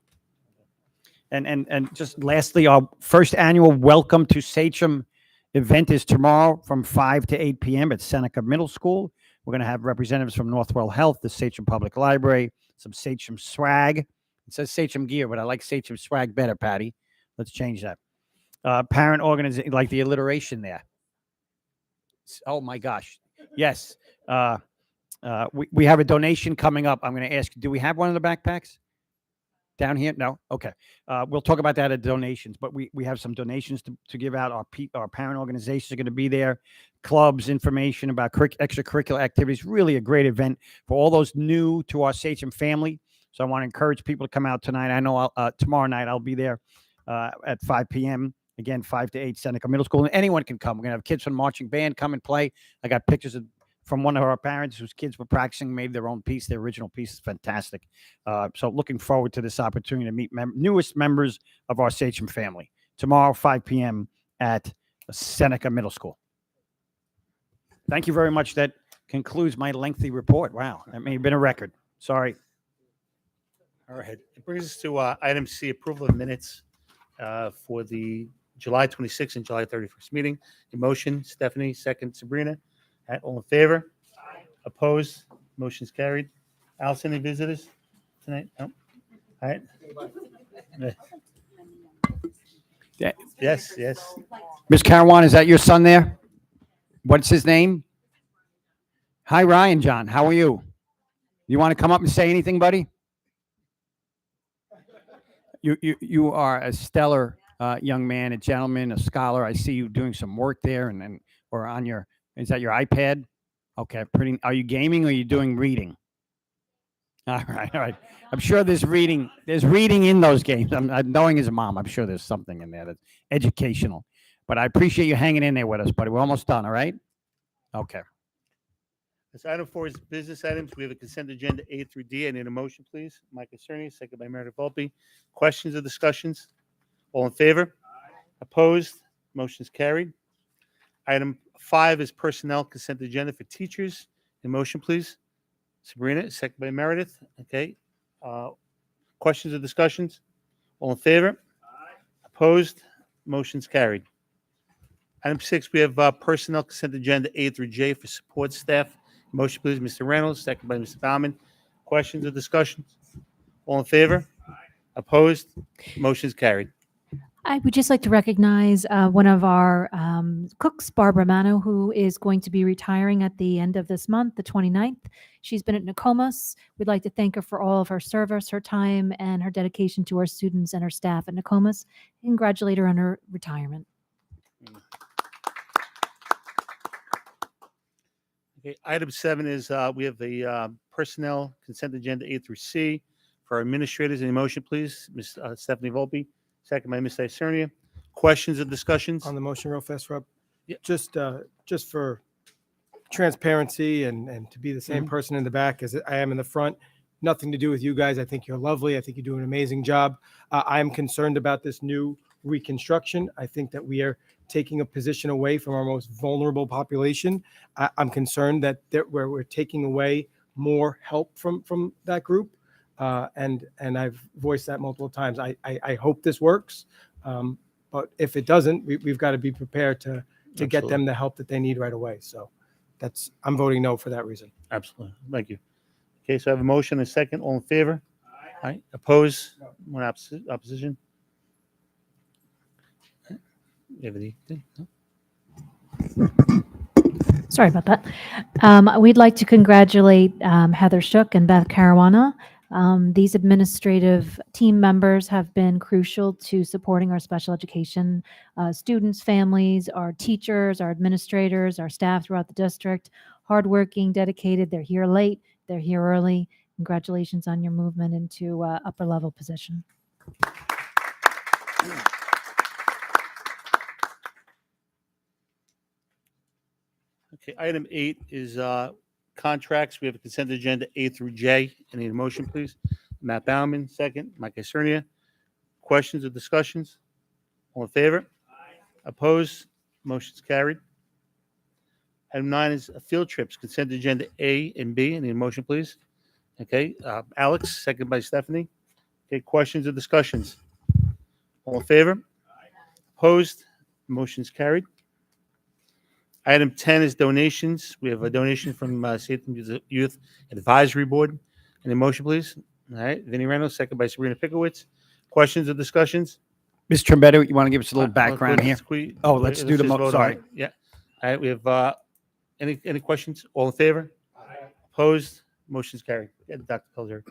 And just lastly, our first annual Welcome to Sachem event is tomorrow from 5 to 8 p.m. at Seneca Middle School. We're going to have representatives from Northwell Health, the Sachem Public Library, some Sachem swag. It says Sachem gear, but I like Sachem swag better, Patty. Let's change that. Parent organization, like the alliteration there. Oh my gosh. Yes. We have a donation coming up. I'm going to ask, do we have one of the backpacks down here? No. Okay. We'll talk about that at donations, but we have some donations to give out. Our parent organizations are going to be there. Clubs, information about extracurricular activities. Really a great event for all those new to our Sachem family. So I want to encourage people to come out tonight. I know tomorrow night I'll be there at 5 p.m. Again, 5 to 8, Seneca Middle School. And anyone can come. We're going to have kids from marching band come and play. I got pictures from one of our parents whose kids were practicing, made their own piece. Their original piece is fantastic. So looking forward to this opportunity to meet newest members of our Sachem family. Tomorrow, 5 p.m. at Seneca Middle School. Thank you very much. That concludes my lengthy report. Wow, that may have been a record. Sorry. All right. It brings us to item C, approval of minutes for the July 26th and July 31st meeting. A motion, Stephanie, second, Sabrina. All in favor? Opposed? Motion's carried. Allison, any visitors tonight? No? All right. Yes, yes. Ms. Carawan, is that your son there? What's his name? Hi, Ryan John. How are you? You want to come up and say anything, buddy? You are a stellar young man, a gentleman, a scholar. I see you doing some work there, or on your. Is that your iPad? Okay, pretty. Are you gaming or are you doing reading? All right, all right. I'm sure there's reading. There's reading in those games. I'm knowing his mom. I'm sure there's something in there that's educational. But I appreciate you hanging in there with us, buddy. We're almost done. All right. Okay. This item 4 is business items. We have a consent agenda A through D. I need a motion, please. Mike Cerny, second by Meredith Volpe. Questions or discussions? All in favor? Opposed? Motion's carried. Item 5 is personnel consent agenda for teachers. A motion, please. Sabrina, second by Meredith. Okay. Questions or discussions? All in favor? Opposed? Motion's carried. Item 6, we have personnel consent agenda A through J for support staff. Motion, please, Mr. Reynolds, second by Mr. Baumann. Questions or discussions? All in favor? Opposed? Motion's carried. I would just like to recognize one of our cooks, Barbara Mano, who is going to be retiring at the end of this month, the 29th. She's been at Nokomis. We'd like to thank her for all of her service, her time, and her dedication to our students and her staff at Nokomis. Congratulate her on her retirement. Okay, item 7 is we have the personnel consent agenda A through C for our administrators. Any motion, please? Ms. Stephanie Volpe, second by Ms. Isernia. Questions or discussions? On the motion, real fast, Rob. Yeah. Just for transparency and to be the same person in the back as I am in the front. Nothing to do with you guys. I think you're lovely. I think you do an amazing job. I am concerned about this new reconstruction. I think that we are taking a position away from our most vulnerable population. I'm concerned that we're taking away more help from that group. And I've voiced that multiple times. I hope this works. But if it doesn't, we've got to be prepared to get them the help that they need right away. So I'm voting no for that reason. Absolutely. Thank you. Okay, so I have a motion and a second. All in favor? Aye. Oppose? One opposition? You have anything? No? Sorry about that. We'd like to congratulate Heather Shook and Beth Caruana. These administrative team members have been crucial to supporting our special education students, families, our teachers, our administrators, our staff throughout the district. Hardworking, dedicated. They're here late. They're here early. Congratulations on your movement into upper level position. Okay, item 8 is contracts. We have a consent agenda A through J. I need a motion, please. Matt Baumann, second. Mike Isernia. Questions or discussions? All in favor? Opposed? Motion's carried. Item 9 is field trips. Consent agenda A and B. I need a motion, please. Okay, Alex, second by Stephanie. Okay, questions or discussions? All in favor? Opposed? Motion's carried. Item 10 is donations. We have a donation from Satan Youth Advisory Board. Any motion, please? All right, Vinnie Reynolds, second by Sabrina Pikowitz. Questions or discussions? Ms. Trombetta, you want to give us a little background here? Let's do the just vote on sorry. it. Yeah. All right, we have any questions? All in favor? Opposed? Motion's carried. Yeah, Dr. Pelzer.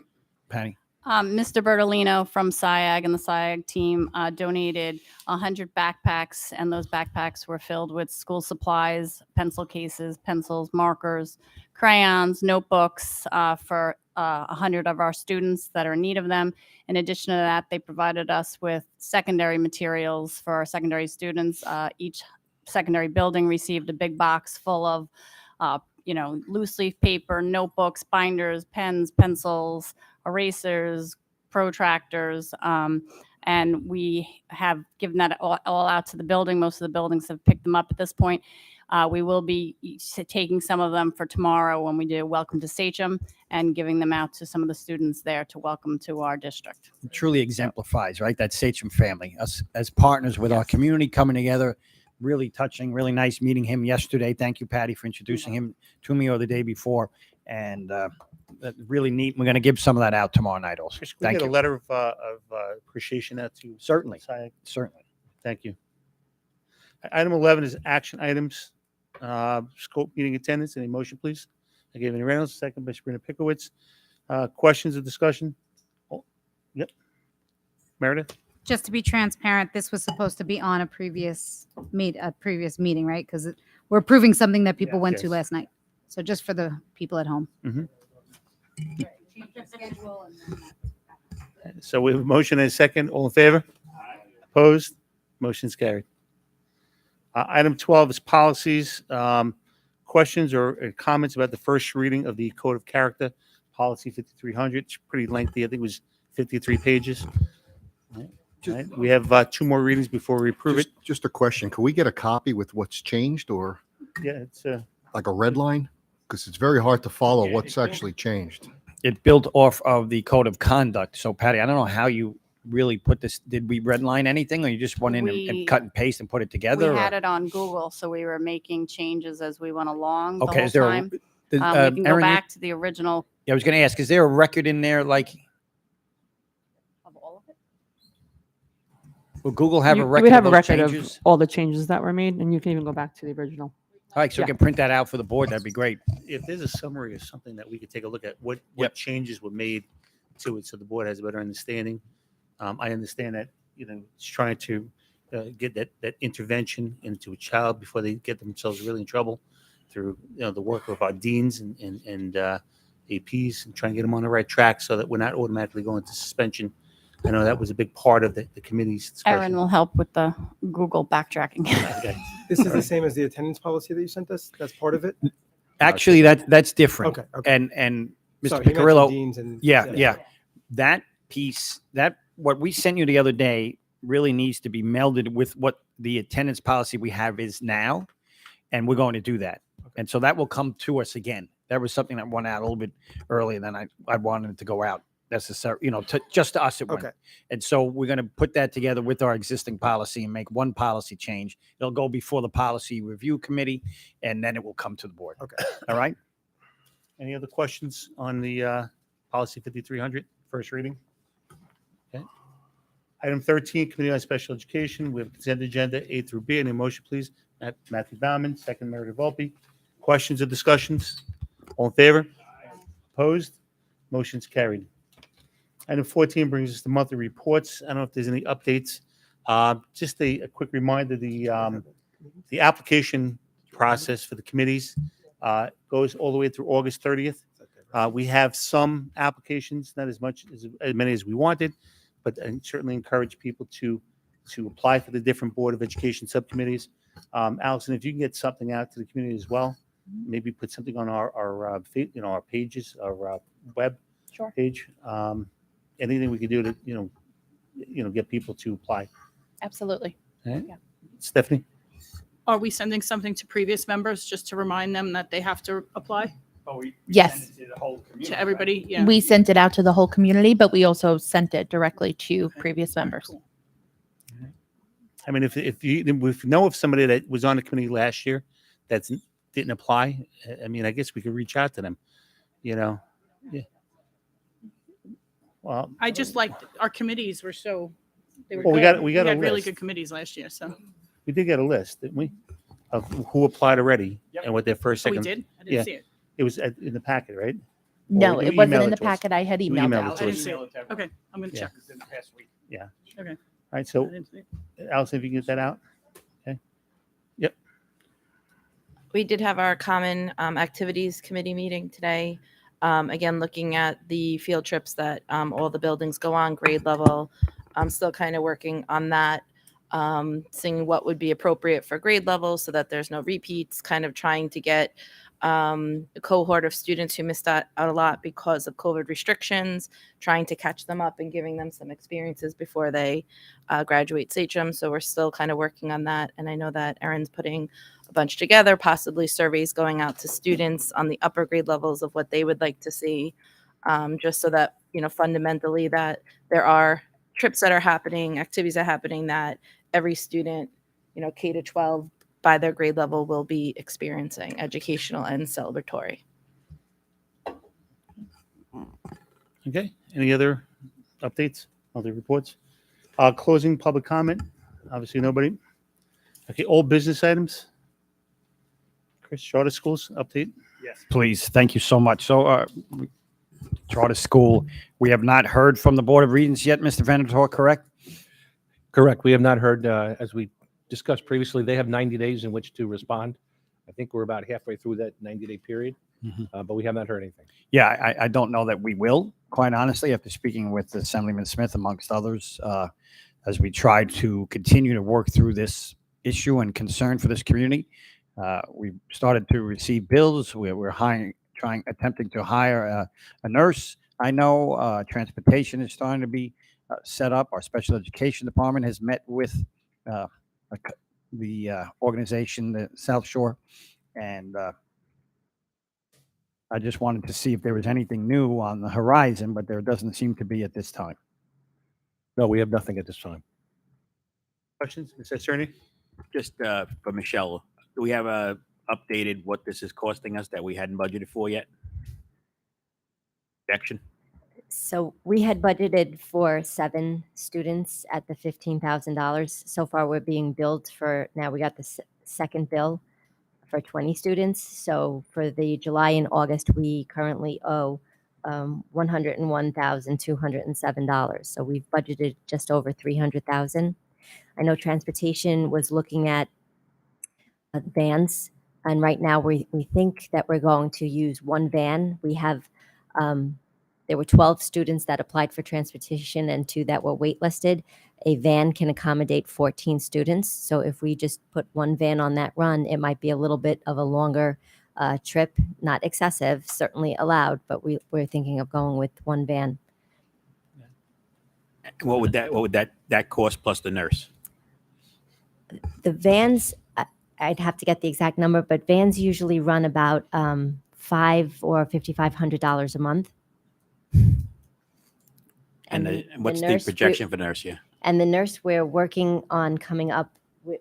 Patty. Mr. Bertolino from SIAG and the SIAG team donated 100 backpacks, and those backpacks were filled with school supplies, pencil cases, pencils, markers, crayons, notebooks for 100 of our students that are in need of them. In addition to that, they provided us with secondary materials for our secondary students. Each secondary building received a big box full of, loose leaf paper, notebooks, binders, pens, pencils, erasers, protractors, and we have given that all out to the building. Most of the buildings have picked them up at this point. We will be taking some of them for tomorrow when we do Welcome to Sachem and giving them out to some of the students there to welcome to our district. It truly exemplifies, right, that Sachem family, us as partners with our community coming together. Really touching, really nice meeting him yesterday. Thank you, Patty, for introducing him to me or the day before. And really neat. We're going to give some of that out tomorrow night also. Chris, can we Thank get you. a letter of appreciation out to Certainly. SIAC? Certainly. Thank you. Item 11 is action items. Scope meeting attendance. Any motion, please? I gave it Reynolds, second by Sabrina Pikowitz. Questions or discussion? Oh, yep. Meredith? Just to be transparent, this was supposed to be on a previous meeting, right? Because we're approving something that people went to Yes. last night. So just for the people at home. So we have a motion and a second. All in favor? Opposed? Motion's carried. Item 12 is policies. Questions or comments about the first reading of the Code of Character, Policy 5300. It's pretty lengthy. I think it was 53 pages. All right. We have 2 more readings before we approve it. Just a question. Could we get a copy with what's changed or Yeah, it's like a red line? Because it's very hard to follow what's actually changed. It built off of the code of conduct. So Patty, I don't know how you really put this. Did we redline anything or you just went in and We- cut and paste and put it We together? had or- it on Google, so we were making changes as we went along the Okay, whole is there a- time. Did, We can go Erin, you- back to the original. Yeah, I was going to ask, is there a record in there like? Will Google have a You record would have of a those record changes? of all the changes that were made, and you can even go back to the original. All right, so Yeah. we can print that out for the board. That'd be great. if there's a summary or something that we could take a look at, what changes were made to it so the board has a better understanding. I understand that, it's trying to get that intervention into a child before they get themselves really in trouble through, the work of our deans and APs and trying to get them on the right track so that we're not automatically going to suspension. I know that was a big part of the committee's discussion. Erin will help with the Google backtracking. Okay. This is the same as the attendance policy that you sent us? That's part of it? Actually, that's different. Okay, okay. And Mr. Sorry, you mentioned Picarillo, deans and- yeah, yeah. yeah. That piece, what we sent you the other day really needs to be melded with what the attendance policy we have is now. And we're going to do that. And so that will come to us again. That was something that went out a little bit earlier than I wanted it to go out necessarily, just to us it went. Okay. And so we're going to put that together with our existing policy and make one policy change. It'll go before the policy review committee and then it will come to the board. Okay. All right. Any other questions on the policy 5300, first reading? Okay. Item 13, Committee on Special Education. We have consent agenda A through B. Any motion, please? Matthew Bauman, second Meredith Volpe. Questions or discussions? All in favor? Opposed? Motion's carried. Item 14 brings us to monthly reports. I don't know if there's any updates. Just a quick reminder, the application process for the committees goes all the way through August 30th. We have some applications, not as many as we wanted, but I certainly encourage people to apply for the different Board of Education subcommittees. Allison, if you can get something out to the community as well, maybe put something on our pages, our web Sure. page. Anything we could do to get people to apply. Absolutely. All right? Yeah. Stephanie. Are we sending something to previous members just to remind them that they have to apply Yes. to everybody? Yeah. We sent it out to the whole community, but we also sent it directly to previous members. I mean, if you know of somebody that was on the committee last year that didn't apply, I mean, I guess we could reach out to them. Yeah. Well, I just liked our committees were so, they were Well, we good. got- we got a had really list. good committees last year, so. we did get a list, didn't we, of who applied already and what their first, Oh, we second. did? I didn't Yeah. see it. It was in the packet, right? No, Or it you wasn't emailed in the it to us? packet. I had You emailed emailed out. it to I didn't us. see it. Okay, I'm going to Yeah. check. Yeah. Okay. All right, so I didn't see it. Allison, if you can get that out. Okay. Yep. We did have our common activities committee meeting today. Again, looking at the field trips that all the buildings go on, grade level. I'm still kind of working on that, seeing what would be appropriate for grade level so that there's no repeats, kind of trying to get a cohort of students who missed out a lot because of COVID restrictions, trying to catch them up and giving them some experiences before they graduate Sachem. So we're still kind of working on that. And I know that Erin's putting a bunch together, possibly surveys going out to students on the upper grade levels of what they would like to see, just so that, fundamentally that there are trips that are happening, activities that are happening that every student, K to 12 by their grade level will be experiencing, educational and celebratory. Okay, any other updates, other reports? Closing public comment, obviously nobody. Okay, all business items. Chris, charter schools, update? Yes, please. Thank you so much. So, charter school, we have not heard from the Board of Regents yet, Mr. Venator, correct? Correct. We have not heard, as we discussed previously, they have 90 days in which to respond. I think we're about halfway through that 90-day period, but we have not heard anything. Yeah, I don't know that we will, quite honestly, after speaking with Assemblyman Smith, amongst others, as we try to continue to work through this issue and concern for this community. We've started to receive bills. We're attempting to hire a nurse. I know transportation is starting to be set up. Our special education department has met with the organization, the South Shore, and I just wanted to see if there was anything new on the horizon, but there doesn't seem to be at this time. No, we have nothing at this time. Questions, Mr. Cerny? Just for Michelle, do we have updated what this is costing us that we hadn't budgeted for yet? Action? So we had budgeted for 7 students at the $15,000. So far, we're being billed for, now we got the second bill for 20 students. So for the July and August, we currently owe $101,207. So we've budgeted just over $300,000. I know transportation was looking at vans, and right now we think that we're going to use one van. We have there were 12 students that applied for transportation and 2 that were waitlisted. A van can accommodate 14 students. So if we just put one van on that run, it might be a little bit of a longer trip, not excessive, certainly allowed, but we're thinking of going with one van. What would that cost plus the nurse? The vans, I'd have to get the exact number, but vans usually run about $500 or $5,500 a month. And what's the nurse, projection for nurse? Yeah. And the nurse, we're working on coming up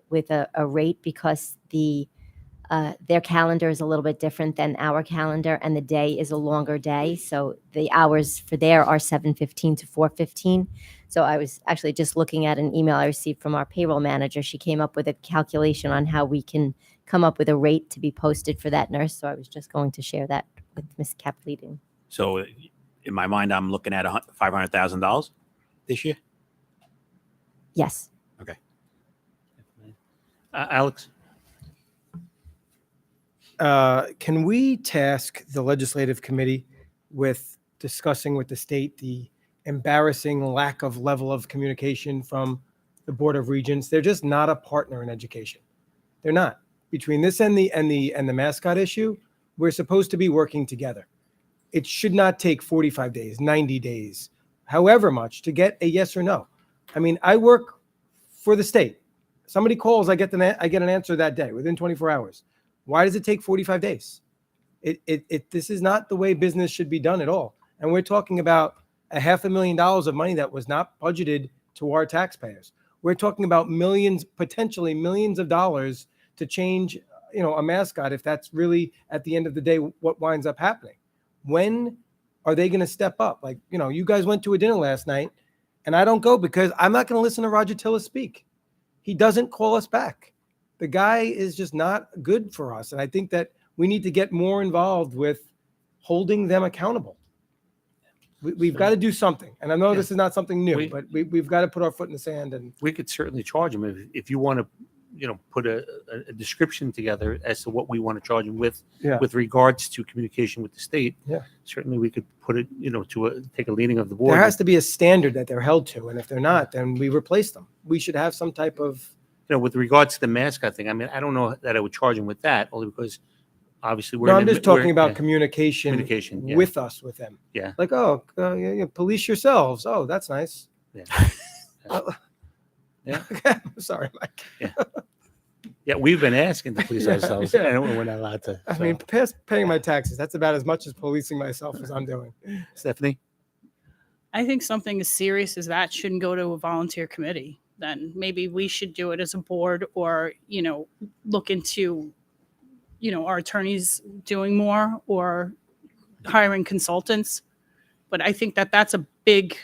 with a rate because their calendar is a little bit different than our calendar, and the day is a longer day. So the hours for there are 7:15 to 4:15. So I was actually just looking at an email I received from our payroll manager. She came up with a calculation on how we can come up with a rate to be posted for that nurse. So I was just going to share that with Ms. Kapleading. So in my mind, I'm looking at $500,000 this year. Yes. Okay. Alex? Can we task the legislative committee with discussing with the state the embarrassing lack of level of communication from the Board of Regents? They're just not a partner in education. They're not. Between this and the mascot issue, we're supposed to be working together. It should not take 45 days, 90 days, however much to get a yes or no. I mean, I work for the state. Somebody calls, I get an answer that day within 24 hours. Why does it take 45 days? This is not the way business should be done at all. And we're talking about $500,000 of money that was not budgeted to our taxpayers. We're talking about millions, potentially millions of dollars to change, a mascot, if that's really at the end of the day what winds up happening. When are they going to step up? Like, you guys went to a dinner last night, and I don't go because I'm not going to listen to Roger Tillis speak. He doesn't call us back. The guy is just not good for us. And I think that we need to get more involved with holding them accountable. We've got to do something. And I know this is not something new, but we've got to put our foot in the sand. And we could certainly charge them if you want to put a description together as to what we want to charge them with, Yeah. with regards to communication with the state. Yeah. Certainly we could put it, take a leading of the board. There has to be a standard that they're held to, and if they're not, then we replace them. We should have some type of, With regards to the mascot thing, I mean, I don't know that I would charge them with that, only because obviously we're. no, in I'm the- just talking we're- about yeah. communication Communication, yeah. with us, with them. Yeah. Like, police yourselves. Oh, that's nice. Yeah. Oh, Yeah. Sorry, Mike. Yeah, we've been asking to police Yeah, ourselves, yeah. and we're not allowed to. I so. mean, past paying my taxes, that's about as much as policing myself as I'm doing. Stephanie? I think something as serious as that shouldn't go to a volunteer committee. Then maybe we should do it as a board, or look into our attorneys doing more or hiring consultants. But I think that that's a big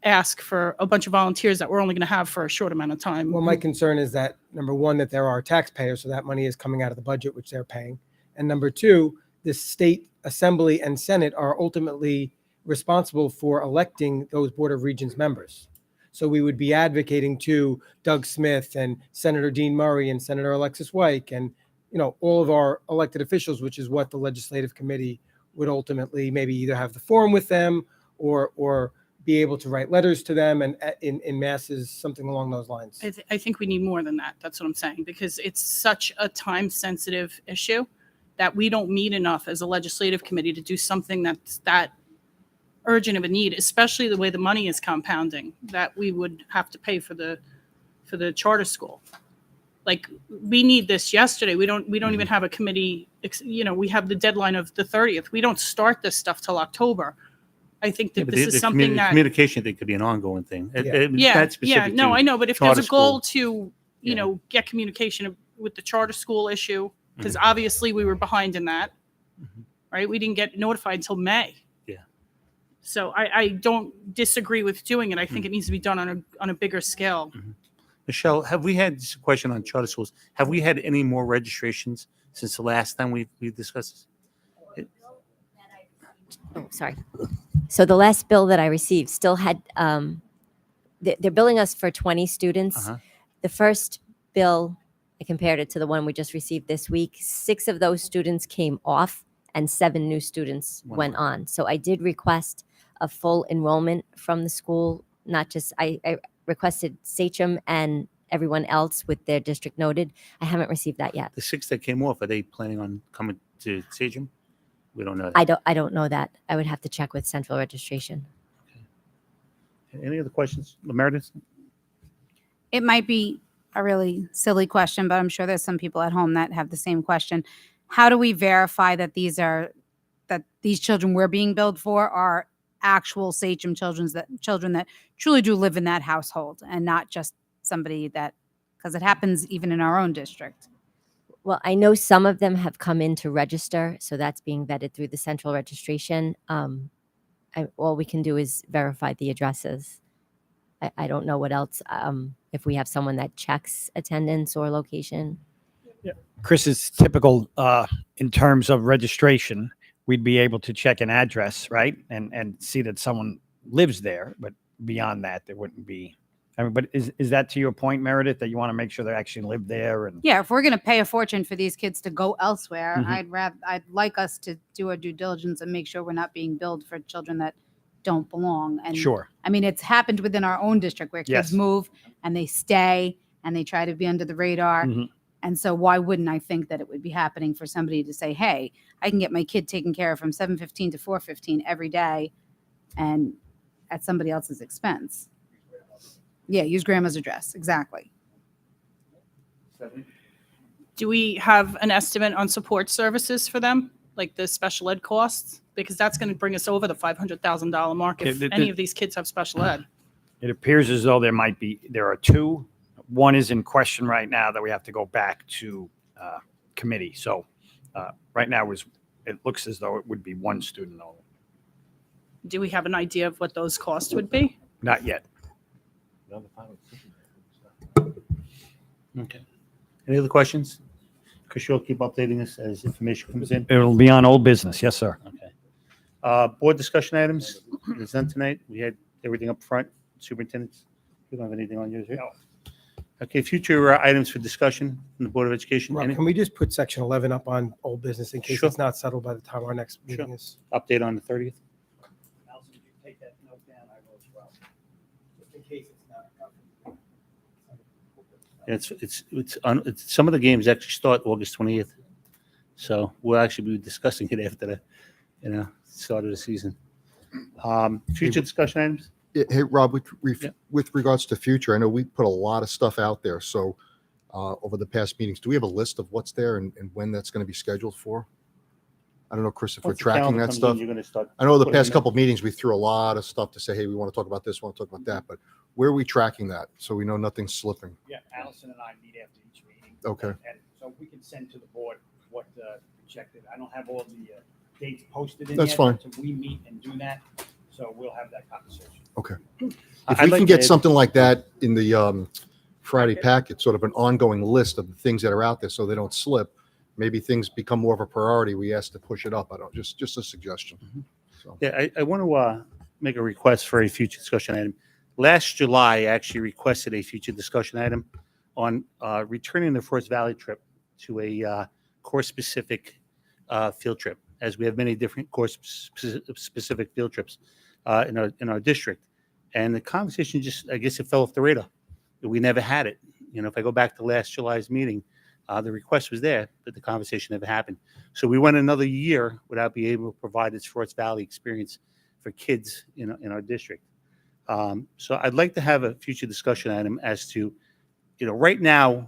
ask for a bunch of volunteers that we're only going to have for a short amount of time. Well, my concern is that, number one, that there are taxpayers, so that money is coming out of the budget, which they're paying. And number two, the state assembly and senate are ultimately responsible for electing those Board of Regents members. So we would be advocating to Doug Smith and Senator Dean Murray and Senator Alexis Wyke and, all of our elected officials, which is what the legislative committee would ultimately maybe either have the forum with them or be able to write letters to them and in masses, something along those lines. I think we need more than that. That's what I'm saying, because it's such a time-sensitive issue that we don't meet enough as a legislative committee to do something that's that urgent of a need, especially the way the money is compounding, that we would have to pay for the charter school. Like, we need this yesterday. We don't even have a committee, we have the deadline of the 30th. We don't start this stuff till October. I think Yeah, that but this the is something that, communication thing could be an ongoing thing. yeah, That's specific no, to I know, but if there's charter a goal school. to, get communication with the charter school issue, because Mm-hmm. obviously we were behind in that, right? We didn't get notified until May. Yeah. So I don't disagree with doing it. I Mm. think it needs to be done on a bigger scale. Michelle, have we had, this is a question on charter schools, have we had any more registrations since the last time we discussed this? Oh, sorry. So the last bill that I received still had, they're billing us for 20 students. Uh-huh. The first bill, I compared it to the one we just received this week. 6 of those students came off and 7 new students went on. So I did request a full enrollment from the school, not just, I requested Sachem and everyone else with their district noted. I haven't received that yet. The 6 that came off, are they planning on coming to Sagem? We don't know that. I don't know that. I would have to check with central registration. Any other questions? Meredith? It might be a really silly question, but I'm sure there's some people at home that have the same question. How do we verify that these children we're being billed for are actual Sachem children that truly do live in that household and not just somebody that, because it happens even in our own district. Well, I know some of them have come in to register, so that's being vetted through the central registration. All we can do is verify the addresses. I don't know what else, if we have someone that checks attendance or location. Chris is typical in terms of registration. We'd be able to check an address, right? And see that someone lives there. But beyond that, there wouldn't be. I mean, but is that to your point, Meredith, that you want to make sure they actually live there? And Yeah, if we're going to pay a fortune for these kids to go elsewhere, Mhm. I'd like us to do our due diligence and make sure we're not being billed for children that don't belong. And Sure. I mean, it's happened within our own district where kids Yes. move and they stay and they try to be under the radar. Mhm. And so why wouldn't I think that it would be happening for somebody to say, hey, I can get my kid taken care of from 7:15 to 4:15 every day and at somebody else's expense. Yeah, use grandma's address. Exactly. Do we have an estimate on support services for them, like the special ed costs? Because that's going to bring us over the $500,000 mark if Yeah, any of these kids have special ed. it appears as though there are 2. One is in question right now that we have to go back to committee. So right now it looks as though it would be 1 student only. Do we have an idea of what those costs would be? Not yet. Okay. Any other questions? Chris, you'll keep updating us as information comes in. It'll be on old business. Yes, sir. Okay. Board discussion items is done tonight. We had everything up front. Superintendents, you don't have anything on yours here? Okay, future items for discussion from the Board of Education. Rob, Any can we just put section 11 up on old business in case Sure. it's not settled by the time our next meeting is? update on the 30th? Allison, if you take that note down, I will as well. Just in case it's not covered. It's some of the games actually start August 20th. So we'll actually be discussing it after the, start of the season. Future discussion items? Hey, Rob, with regards to future, I know we put a lot of stuff out there. So over the past meetings, do we have a list of what's there and when that's going to be scheduled for? I don't know, Chris, if we're Once the tracking calendar that comes in, stuff. you're gonna start I know the putting past it- couple of meetings, we threw a lot of stuff to say, hey, we want to talk about this, want to talk about that, but where are we tracking that? So we know nothing's slipping. Yeah, Allison and I meet after each meeting. Okay. And so we can send to the board what projected. I don't have all the dates posted in That's yet, fine. so we meet and do that. So we'll have that conversation. Okay. I'd If we like can to get add- something like that in the Friday packet, sort of an ongoing list of the things that are out there so they don't slip, maybe things become more of a priority. We ask to push it up. I don't, just a suggestion. So, Yeah, I want to make a request for a future discussion item. Last July, I actually requested a future discussion item on returning the Forest Valley trip to a course-specific field trip, as we have many different course-specific field trips in our district. And the conversation just, I guess it fell off the radar. We never had it. If I go back to last July's meeting, the request was there, but the conversation never happened. So we went another year without being able to provide this Forest Valley experience for kids in our district. So I'd like to have a future discussion item as to, right now,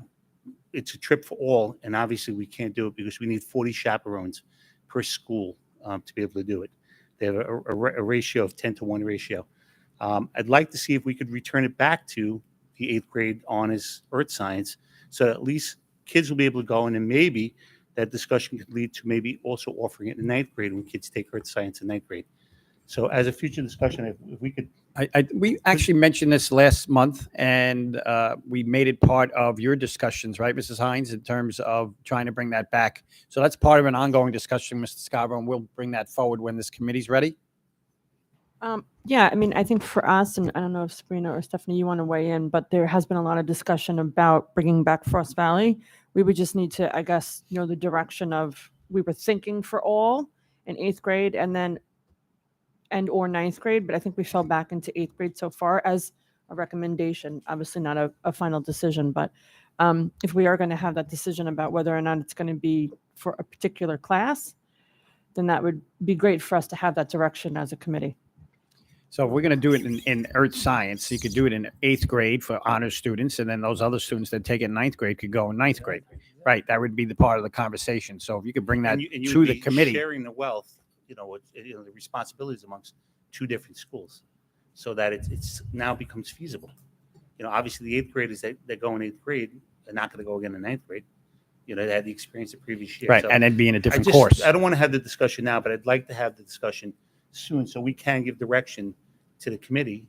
it's a trip for all, and obviously we can't do it because we need 40 chaperones per school to be able to do it. They have a ratio of 10-to-1 ratio. I'd like to see if we could return it back to the 8th grade honors earth science, so that at least kids will be able to go, and then maybe that discussion could lead to maybe also offering it in 9th grade when kids take earth science in 9th grade. So as a future discussion, if we could, We actually mentioned this last month, and we made it part of your discussions, right, Mrs. Hines, in terms of trying to bring that back. So that's part of an ongoing discussion, Mr. Scarborough, and we'll bring that forward when this committee's ready. Yeah, I mean, I think for us, and I don't know if Sabrina or Stephanie, you want to weigh in, but there has been a lot of discussion about bringing back Frost Valley. We would just need to, I guess, know the direction of, we were thinking for all in 8th grade or 9th grade, but I think we fell back into 8th grade so far as a recommendation, obviously not a final decision, but if we are going to have that decision about whether or not it's going to be for a particular class, then that would be great for us to have that direction as a committee. So if we're going to do it in earth science, you could do it in 8th grade for honors students, and then those other students that take it in 9th grade could go in 9th grade. Right, that would be the part of the conversation. So if you could bring that and you to would the be committee. sharing the wealth, the responsibilities amongst two different schools, so that it's now becomes feasible. Obviously the 8th graders that go in 8th grade are not going to go again in 9th grade. They had the experience the previous year. Right, So and then be in a different I course. I don't want to have the discussion now, but I'd like to have the discussion soon so we can give direction to the committee.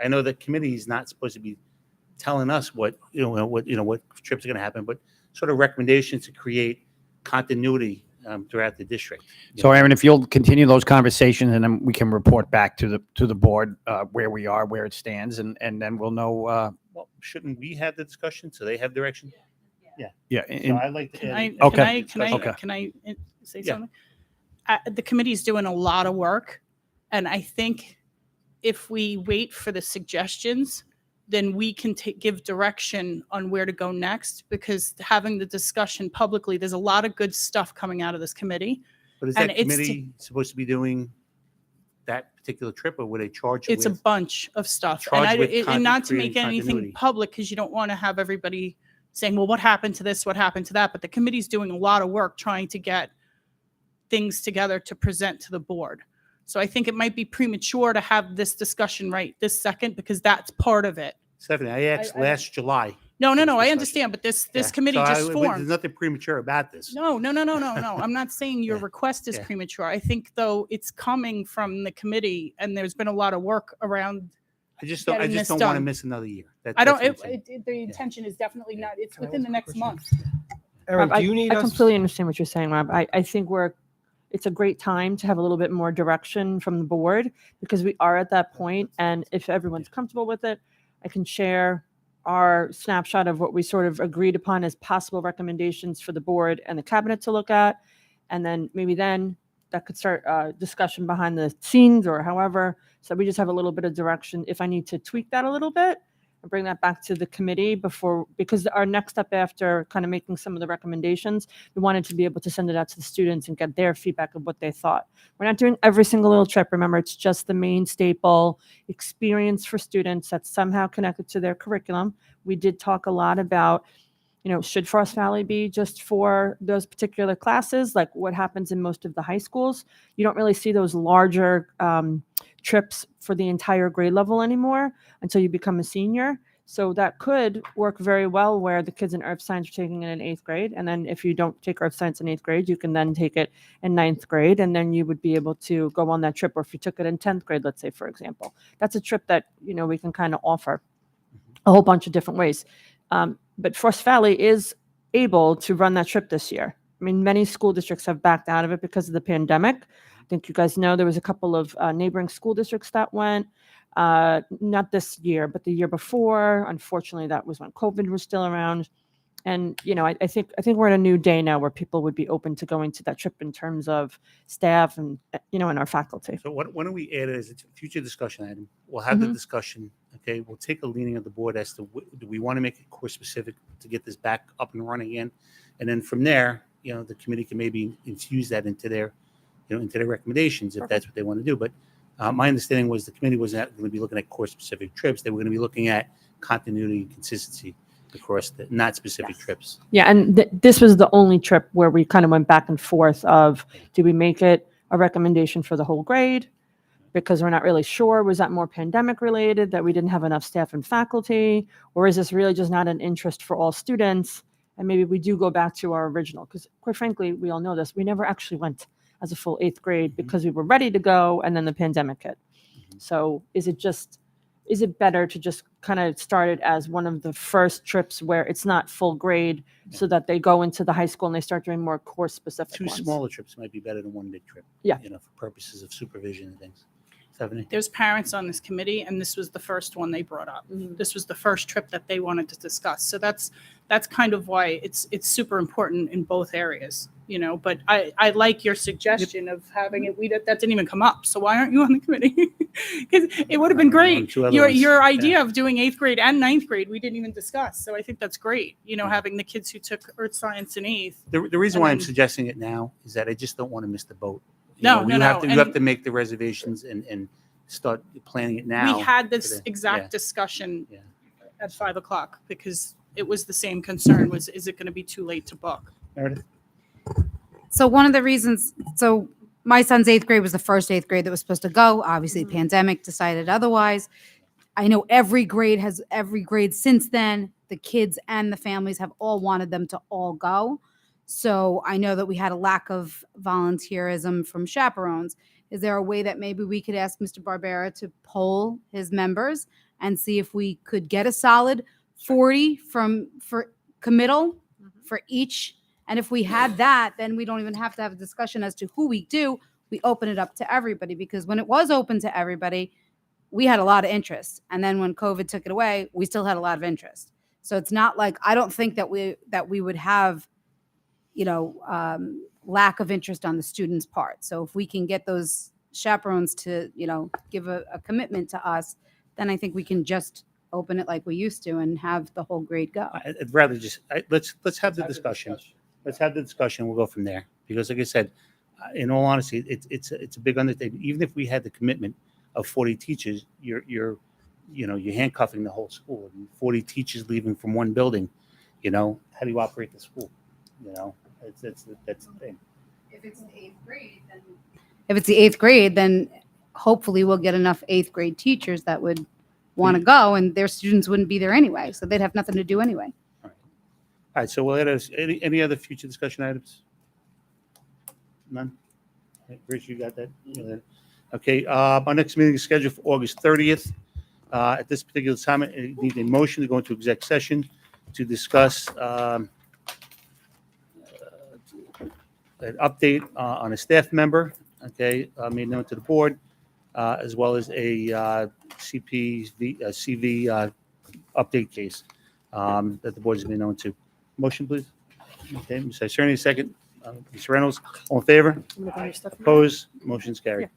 I know the committee is not supposed to be telling us what trips are going to happen, but sort of recommendations to create continuity throughout the district. So Aaron, if you'll continue those conversations, and then we can report back to the board where we are, where it stands, and then we'll know. Well, shouldn't we have the discussion so they have direction? Yeah. Yeah. So I'd like to. Can add- I, Okay. can I say Yeah. something? The committee's doing a lot of work, and I think if we wait for the suggestions, then we can give direction on where to go next, because having the discussion publicly, there's a lot of good stuff coming out of this committee. But is and that it's committee supposed to be doing that particular trip, or would they charge? It's a with- bunch of stuff, Charged with and not to creating make anything continuity. public, because you don't want to have everybody saying, well, what happened to this, what happened to that, but the committee's doing a lot of work trying to get things together to present to the board. So I think it might be premature to have this discussion right this second, because that's part of it. Stephanie, I asked last July. No, for this I discussion. understand, but this Yeah. committee So just There's formed. nothing premature about this. No. I'm not saying your request is Yeah. premature. I think, though, it's coming from the committee, and there's been a lot of work around. I just don't getting this want to done. miss another year. I don't. That's what I'm saying. The intention is definitely not. It's within the next month. Aaron, Rob, do you need I us? completely understand what you're saying, Rob. I think it's a great time to have a little bit more direction from the board, because we are at that point, and if everyone's comfortable with it, I can share our snapshot of what we sort of agreed upon as possible recommendations for the board and the cabinet to look at. And then maybe then that could start a discussion behind the scenes or however. So we just have a little bit of direction if I need to tweak that a little bit and bring that back to the committee because our next step after kind of making some of the recommendations, we wanted to be able to send it out to the students and get their feedback of what they thought. We're not doing every single little trip. Remember, it's just the main staple experience for students that's somehow connected to their curriculum. We did talk a lot about, should Frost Valley be just for those particular classes, like what happens in most of the high schools? You don't really see those larger trips for the entire grade level anymore until you become a senior. So that could work very well where the kids in earth science are taking it in 8th grade. And then if you don't take earth science in 8th grade, you can then take it in 9th grade. And then you would be able to go on that trip. Or if you took it in 10th grade, let's say, for example, that's a trip that, we can kind of offer a whole bunch of different ways. But Frost Valley is able to run that trip this year. I mean, many school districts have backed out of it because of the pandemic. I think you guys know there was a couple of neighboring school districts that went, not this year, but the year before. Unfortunately, that was when COVID was still around. And, I think we're in a new day now where people would be open to going to that trip in terms of staff and, and our faculty. So why don't we add it as a future discussion item? We'll have the discussion, okay? We'll take a leaning of the board as to do we want to make it course specific to get this back up and running again? And then from there, the committee can maybe infuse that into their, into their recommendations if that's what they want to do. But my understanding was the committee was not going to be looking at course specific trips. They were going to be looking at continuity and consistency across the not specific trips. Yeah, and this was the only trip where we kind of went back and forth of, do we make it a recommendation for the whole grade? Because we're not really sure. Was that more pandemic related, that we didn't have enough staff and faculty? Or is this really just not an interest for all students? And maybe we do go back to our original, because quite frankly, we all know this. We never actually went as a full 8th grade because we were ready to go and then the pandemic hit. So is it better to just kind of start it as one of the first trips where it's not full grade so that they go into the high school and they start doing more course specific Two ones? smaller trips might be better than one big trip. Yeah. For purposes of supervision and things. Stephanie? There's parents on this committee, and this was the first one they brought up. This was the first trip that they wanted to discuss. So that's kind of why it's super important in both areas, But I like your suggestion of having it. That didn't even come up. So why aren't you on the committee? Because it would have been great. Your idea of doing 8th grade and 9th grade, we didn't even discuss. So I think that's great. Having the kids who took earth science in 8th. The reason why I'm suggesting it now is that I just don't want to miss the boat. You have to make the reservations and start planning it now. We had this exact discussion at 5:00 because it was the same concern: is it going to be too late to book? Meredith? So one of the reasons, my son's 8th grade was the first 8th grade that was supposed to go. Obviously, the pandemic decided otherwise. I know every grade since then. The kids and the families have all wanted them to all go. So I know that we had a lack of volunteerism from chaperones. Is there a way that maybe we could ask Mr. Barbera to poll his members and see if we could get a solid 40 for committal for each? And if we had that, then we don't even have to have a discussion as to who we do. We open it up to everybody, because when it was open to everybody, we had a lot of interest. And then when COVID took it away, we still had a lot of interest. So it's not like, I don't think that we would have, lack of interest on the students' part. So if we can get those chaperones to, give a commitment to us, then I think we can just open it like we used to and have the whole grade go. I'd rather just let's have the discussion. Let's have the discussion. We'll go from there. Because, like I said, in all honesty, it's a big undertaking. Even if we had the commitment of 40 teachers, you're handcuffing the whole school. 40 teachers leaving from one building. How do you operate the school? That's the thing. If it's the 8th grade, then hopefully we'll get enough 8th grade teachers that would want to go, and their students wouldn't be there anyway, so they'd have nothing to do anyway. All right. So we'll add any other future discussion items? None. Okay, Rich, you got that? Okay. Our next meeting is scheduled for August 30th. At this particular time, I need a motion to go into exec session to discuss an update on a staff member, made known to the board, as well as a CV update case. that the board has been known to. Motion, please. Okay, Ms. Cerny, second. Mr. Reynolds, all in favor? Opposed? Motion's carried.